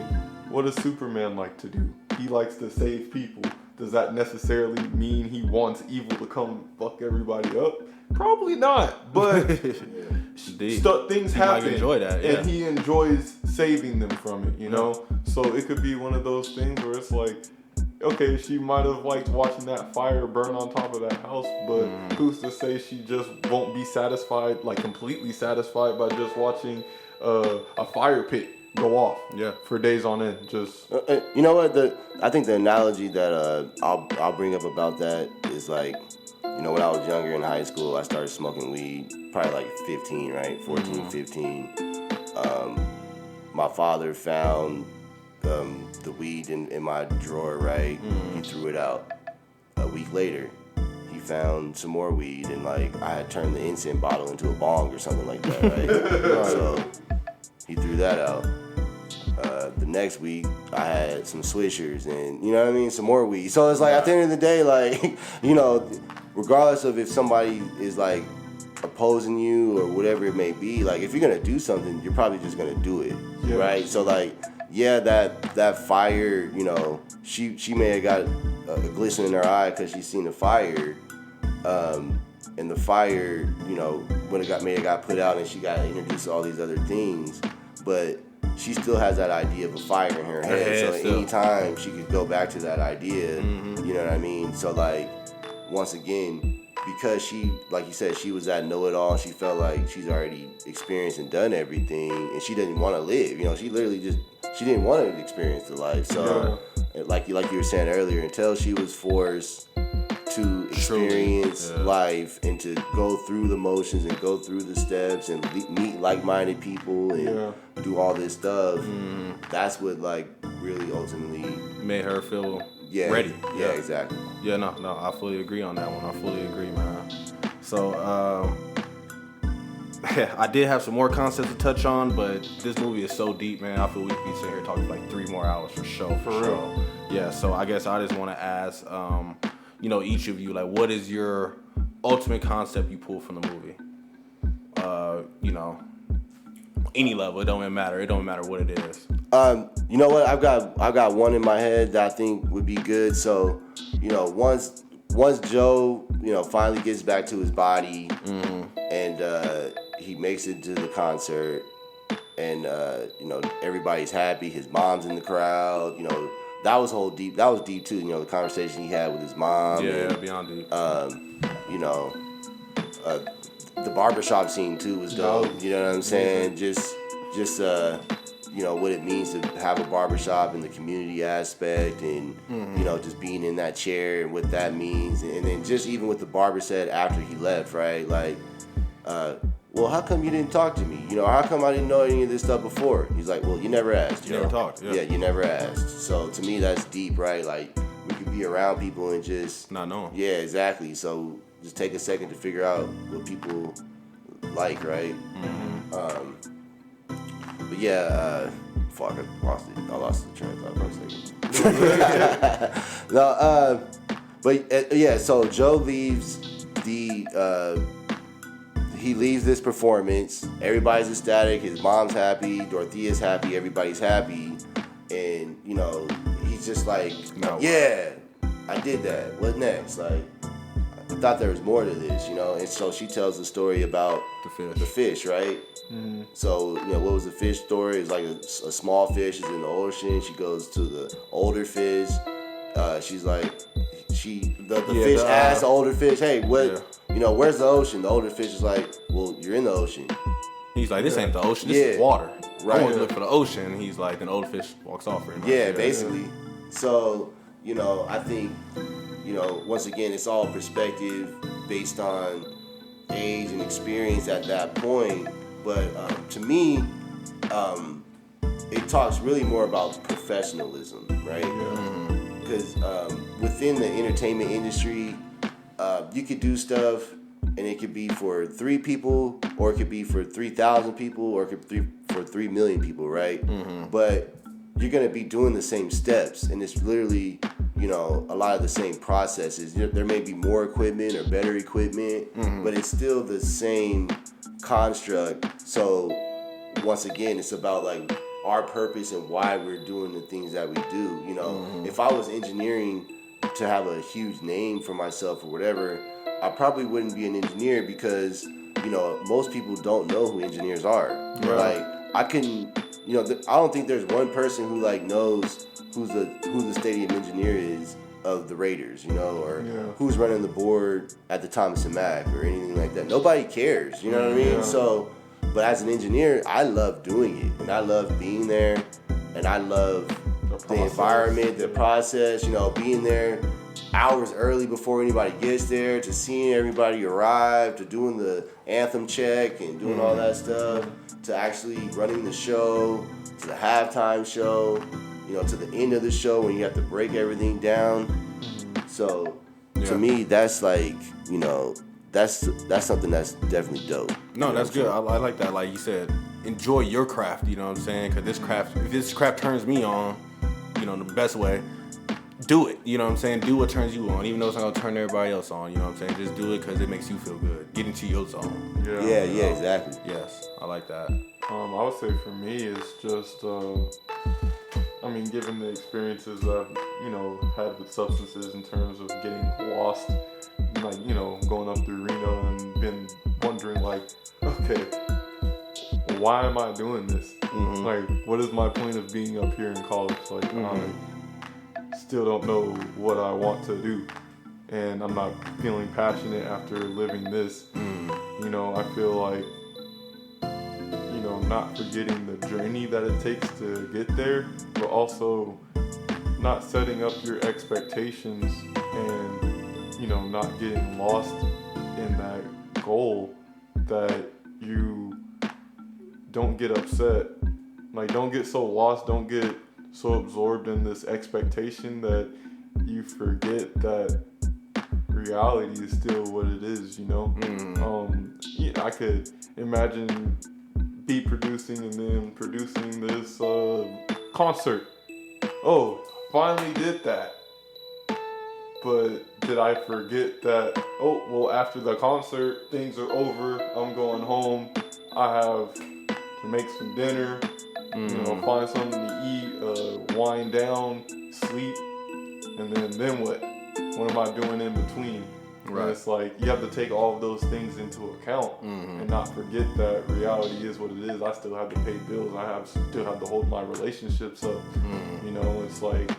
what does Superman like to do? He likes to save people. Does that necessarily mean he wants evil to come fuck everybody up? Probably not, but things happen, enjoy that, and he enjoys saving them from it, you know? So it could be one of those things where it's like, okay, she might have liked watching that fire burn on top of that house, but who's to say she just won't be satisfied, like completely satisfied by just watching a fire pit go off for days on end? Just you know what? I think the analogy that I'll bring up about that is like, you know, when I was younger in high school, I started smoking weed, probably like 15, right? 14, 15. My father found the weed in my drawer, right? He threw it out. A week later, he found some more weed, and like I had turned the incense bottle into a bong or something like that, right? So he threw that out. The next week, I had some swishers and, you know what I mean, some more weed. So it's like, at the end of the day, like, you know, regardless of if somebody is like opposing you or whatever it may be, like if you're gonna do something, you're probably just gonna do it, right? So like, yeah, that fire, you know, she may have got a glisten in her eye because she's seen the fire, and the fire, you know, when it got put out and she got introduced to all these other things, but she still has that idea of a fire in her head. So anytime she could go back to that idea, you know what I mean? So like, once again, because she, like you said, she was that know-it-all, she felt like she's already experienced and done everything, and she didn't want to live. You know, she literally she didn't want to experience the life. So, like you were saying earlier, until she was forced to experience life and to go through the motions and go through the steps and meet like-minded people and do all this stuff, that's what like really ultimately made her feel ready. Yeah, exactly. Yeah, no, I fully agree on that one. I fully agree, man. So, I did have some more concepts to touch on, but this movie is so deep, man. I feel we could be sitting here talking for like 3 more hours for sure. For real. Yeah, so I guess I just want to ask, you know, each of you, like, what is your ultimate concept you pull from the movie? You know, any level, it don't even matter. It don't matter what it is. You know what? I've got one in my head that I think would be good. So, you know, once Joe, you know, finally gets back to his body and he makes it to the concert, and you know, everybody's happy. His mom's in the crowd. You know, that was deep. That was deep too. You know, the conversation he had with his mom. Yeah, beyond deep. You know, the barbershop scene too was dope. You know what I'm saying? Just you know, what it means to have a barbershop and the community aspect, and you know, just being in that chair and what that means, and then just even what the barber said after he left, right? Like, well, how come you didn't talk to me? You know, how come I didn't know any of this stuff before? He's like, well, you never asked. You never talked. Yeah. Yeah, you never asked. So to me, that's deep, right? Like, we could be around people and just not knowing. Yeah, exactly. So just take a second to figure out what people like, right? Mm-hmm. But yeah, fuck, I lost the train of thought for a second. No, but yeah, so Joe leaves he leaves this performance. Everybody's ecstatic. His mom's happy. Dorothea's happy. Everybody's happy. And, you know, he's just like, no, yeah, I did that. What next? Like, I thought there was more to this, you know? And so she tells the story about the fish, right? Mm-hmm. So, you know, what was the fish story? It's like a small fish is in the ocean. She goes to the older fish. She's like, the fish asks the older fish, hey, you know, where's the ocean? The older fish is like, well, you're in the ocean. He's like, this ain't the ocean, this is water. Right. I want to look for the ocean. He's like, then the older fish walks off. Yeah, basically. So, you know, I think, you know, once again, it's all perspective based on age and experience at that point. But to me, it talks really more about professionalism, right? Because within the entertainment industry, you could do stuff and it could be for 3 people, or it could be for 3,000 people, or it could be for 3 million people, right? Mm-hmm. But you're going to be doing the same steps, and it's literally, you know, a lot of the same processes. There may be more equipment or better equipment, but it's still the same construct. So once again, it's about like our purpose and why we're doing the things that we do. You know, if I was engineering to have a huge name for myself or whatever, I probably wouldn't be an engineer because, you know, most people don't know who engineers are. Right. Like, I can, you know, I don't think there's one person who like knows who the stadium engineer is of the Raiders, you know, or who's running the board at the TzMac or anything like that. Nobody cares, you know what I mean? So, but as an engineer, I love doing it, and I love being there, and I love the environment, the process, you know, being there hours early before anybody gets there, to seeing everybody arrive, to doing the anthem check and doing all that stuff, to actually running the show, to the halftime show, you know, to the end of the show when you have to break everything down. So to me, that's like, you know, that's something that's definitely dope. No, that's good. I like that. Like you said, enjoy your craft, you know what I'm saying? Because if this craft turns me on, you know, the best way, do it, you know what I'm saying? Do what turns you on, even though it's not going to turn everybody else on, you know what I'm saying? Just do it because it makes you feel good. Get into your zone. Yeah, exactly. Yes, I like that. I would say for me, it's just, I mean, given the experiences I've, you know, had with substances in terms of getting lost, like, you know, going up through Reno and been wondering, like, okay, why am I doing this? Like, what is my point of being up here in college? Like, I still don't know what I want to do, and I'm not feeling passionate after living this. You know, I feel like, you know, not forgetting the journey that it takes to get there, but also not setting up your expectations and, you know, not getting lost in that goal, that you don't get upset. Like, don't get so lost, don't get so absorbed in this expectation that you forget that reality is still what it is, you know? Yeah, I could imagine beat producing and then producing this concert. Oh, finally did that. But did I forget that, oh, well, after the concert, things are over, I'm going home, I have to make some dinner, you know, find something to eat, wind down, sleep, and then what? What am I doing in between? Right. And it's like, you have to take all of those things into account and not forget that reality is what it is. I still have to pay bills. I still have to hold my relationships up. You know, it's like,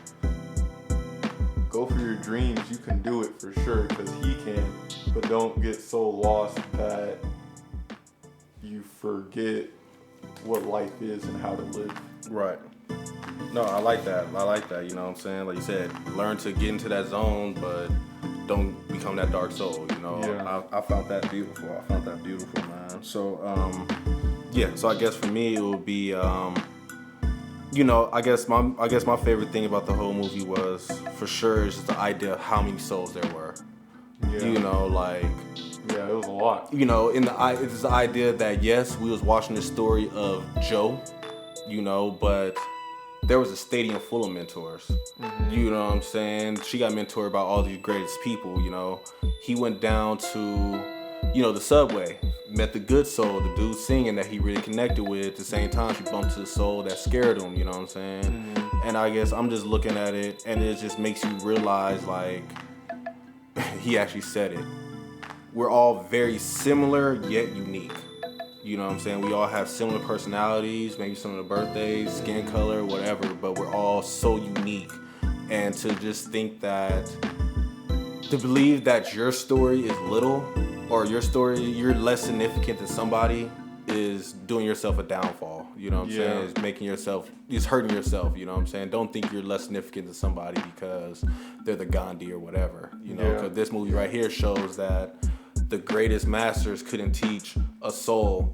go for your dreams. You can do it for sure, because he can. But don't get so lost that you forget what life is and how to live. Right. No, I like that. You know what I'm saying? Like you said, learn to get into that zone, but don't become that dark soul. You know, Yeah. I found that beautiful. Man. So, So I guess for me it would be, you know, I guess my favorite thing about the whole movie was for sure is just the idea of how many souls there were. Yeah. You know, like. Yeah, it was a lot. You know, it's the idea that yes, we was watching the story of Joe, you know, but there was a stadium full of mentors. Mm-hmm. You know what I'm saying? She got mentored by all these greatest people, you know. He went down to, you know, the subway, met the good soul, the dude singing that he really connected with. At the same time, she bumped to the soul that scared him, you know what I'm saying? Mm-hmm. And I guess I'm just looking at it, and it just makes you realize, like, he actually said it. We're all very similar, yet unique. You know what I'm saying? We all have similar personalities, maybe some of the birthdays, skin color, whatever, but we're all so unique. And to just think that, to believe that your story is little, or your story, you're less significant than somebody, is doing yourself a downfall. You know what I'm saying? It's hurting yourself, you know what I'm saying? Don't think you're less significant than somebody because they're the Gandhi or whatever. You know, because this movie right here shows that the greatest masters couldn't teach a soul,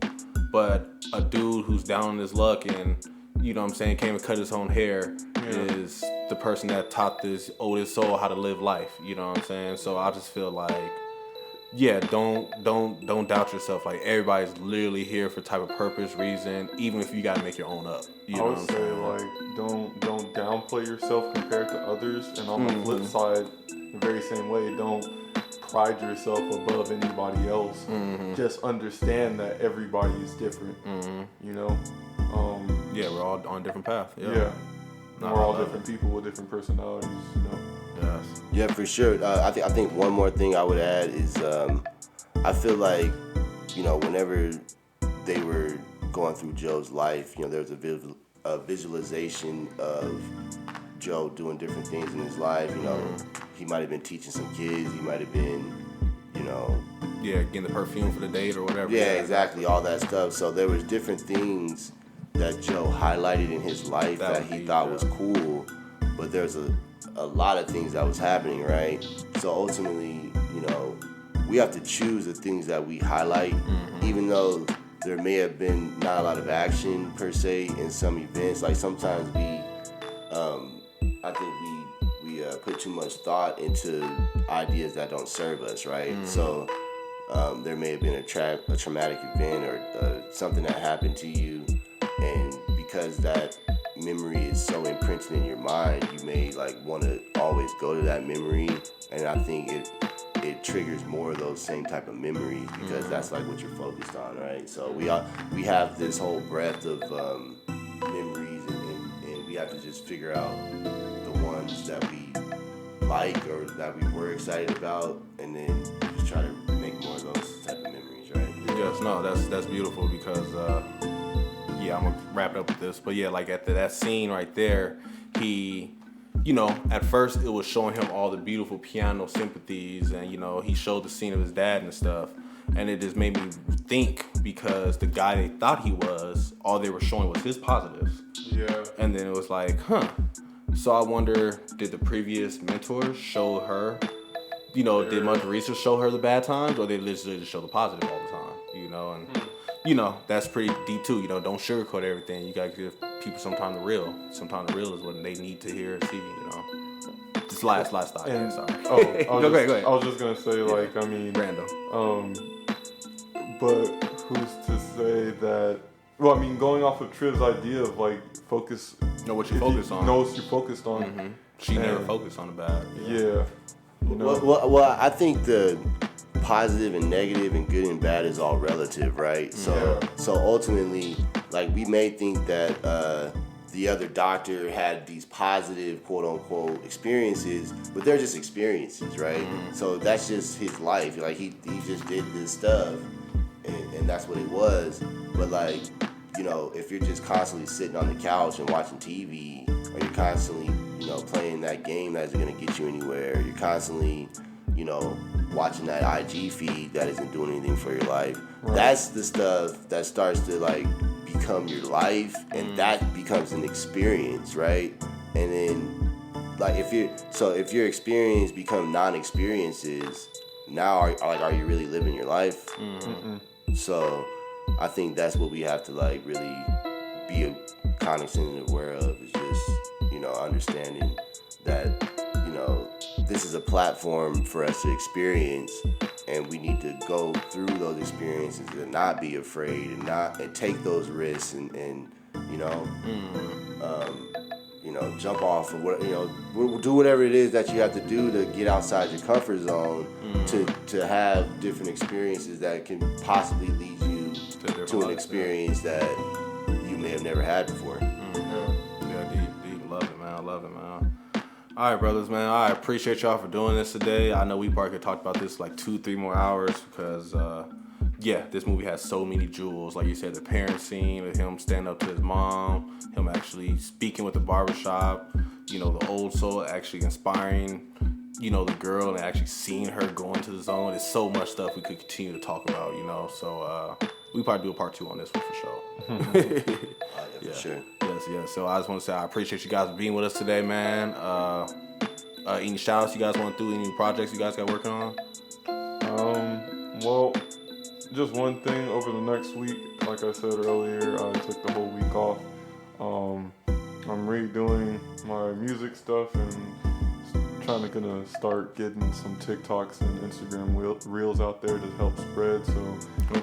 but a dude who's down on his luck and, you know what I'm saying, came and cut his own hair is the person that taught this oldest soul how to live life. You know what I'm saying? So I just feel like, don't doubt yourself. Like, everybody's literally here for type of purpose, reason, even if you gotta make your own up. You know I would say, like, don't downplay yourself compared to others, and on the flip side, the very same way, don't pride yourself above anybody else. Mm-hmm. Just understand that everybody is different. Mm-hmm. You know? We're all on a different path. Yeah. We're all different people with different personalities, you know? Yes. Yeah, for sure. I think one more thing I would add is I feel like, you know, whenever they were going through Joe's life, you know, there was a visualization of Joe doing different things in his life. You know, he might have been teaching some kids. He might have been, you know, getting the perfume for the date or whatever. Yeah, exactly, all that stuff. So there was different things that Joe highlighted in his life that he thought was cool, but there's a lot of things that was happening, right? So ultimately, you know, we have to choose the things that we highlight, even though there may have been not a lot of action per se in some events. Like sometimes I think we put too much thought into ideas that don't serve us, right? So there may have been a traumatic event or something that happened to you, and because that memory is so imprinted in your mind, you may like want to always go to that memory, and I think it triggers more of those same type of memories because that's like what you're focused on, right? So we have this whole breadth of memories, and we have to just figure out the ones that we like or that we were excited about, and then just try to make more of those type of memories, right? Yes, no, that's beautiful because I'm gonna wrap it up with this, but like at that scene right there, he, you know, at first it was showing him all the beautiful piano sympathies, and you know, he showed the scene of his dad and stuff, and it just made me think because the guy they thought he was, all they were showing was his positives. Yeah. And then it was like, so I wonder, did the previous mentors show her, you know, did much research show her the bad times, or they literally just show the positive all the time, you know? And you know, that's pretty deep too. You know, don't sugarcoat everything. You gotta give people sometimes the real. Sometimes the real is what they need to hear and see, you know. Just last thought. And, sorry. Go ahead. I was just gonna say, like, I mean, random. But who's to say that? Well, I mean, going off of Triv's idea of like focus. Know what you focus on. Know what you focused on. Mm-hmm. She never focused on the bad. Yeah. You know? Well, I think the positive and negative and good and bad is all relative, right? So ultimately, like, we may think that the other doctor had these positive quote unquote experiences, but they're just experiences, right? So that's just his life. Like he just did this stuff, and that's what it was. But like, you know, if you're just constantly sitting on the couch and watching TV, or you're constantly, you know, playing that game that isn't going to get you anywhere, you're constantly, you know, watching that IG feed that isn't doing anything for your life. Right. That's the stuff that starts to like become your life, and that becomes an experience, right? And then, like, if your experience become non-experiences, now are you really living your life? So I think that's what we have to like really be cognizant and aware of, is just, you know, understanding that, you know, this is a platform for us to experience, and we need to go through those experiences and not be afraid and take those risks and you know, you know, jump off of what, you know, do whatever it is that you have to do to get outside your comfort zone to have different experiences that can possibly lead you to an experience that you may have never had before. Yeah, deep. Love it, man. All right, brothers, man. I appreciate y'all for doing this today. I know we probably could talk about this like 2-3 more hours because, this movie has so many jewels. Like you said, the parent scene of him standing up to his mom, him actually speaking with the barbershop, you know, the old soul actually inspiring, you know, the girl and actually seeing her go into the zone. There's so much stuff we could continue to talk about, you know. So we probably do a part 2 on this one for sure. For sure. Yes. So I just want to say I appreciate you guys being with us today, man. Any shout outs you guys want to do? Any projects you guys got working on? Well, just one thing over the next week. Like I said earlier, I took the whole week off. I'm redoing my music stuff and gonna start getting some TikToks and Instagram reels out there to help spread. So,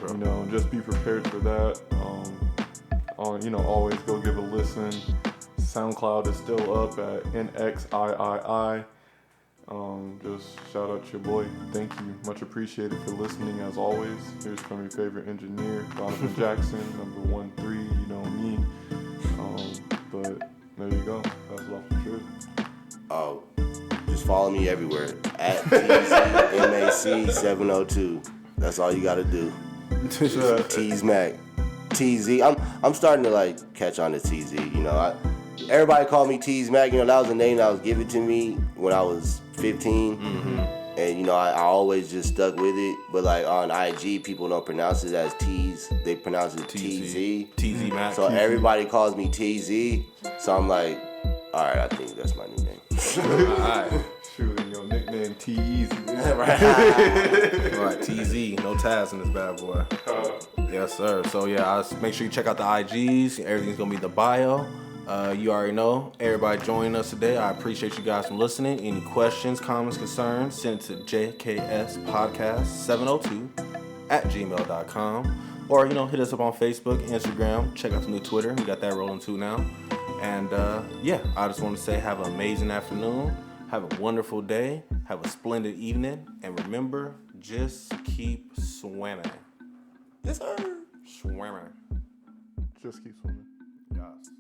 you know, just be prepared for that. You know, always go give a listen. SoundCloud is still up at NXIII. Just shout out to your boy. Thank you. Much appreciated for listening as always. Here's from your favorite engineer, Donovan Jackson, number 13, you know me. But there you go. That's Love the Truth. Oh, just follow me everywhere at TzMac 702. That's all you gotta do. TzMac. TZ. I'm starting to like catch on to TZ. You know, everybody called me TzMac. You know, that was the name that was given to me when I was 15. And you know, I always just stuck with it. But like on IG, people don't pronounce it as T's. They pronounce it TZ. TzMac. So everybody calls me TZ. So I'm like, all right, I think that's my new name. Alright. Shoot, your nickname T-Easy. Right. Alright, TZ. No Taz in this bad boy. Yes, sir. So yeah, make sure you check out the IGs. Everything's gonna be in the bio. You already know. Everybody joining us today. I appreciate you guys from listening. Any questions, comments, concerns, send it to jkspodcast702@gmail.com. Or, you know, hit us up on Facebook, Instagram. Check out the new Twitter. We got that rolling too now. And I just want to say have an amazing afternoon. Have a wonderful day. Have a splendid evening. And remember, just keep swimming. Yes, sir. Swimming. Just keep swimming. Yes.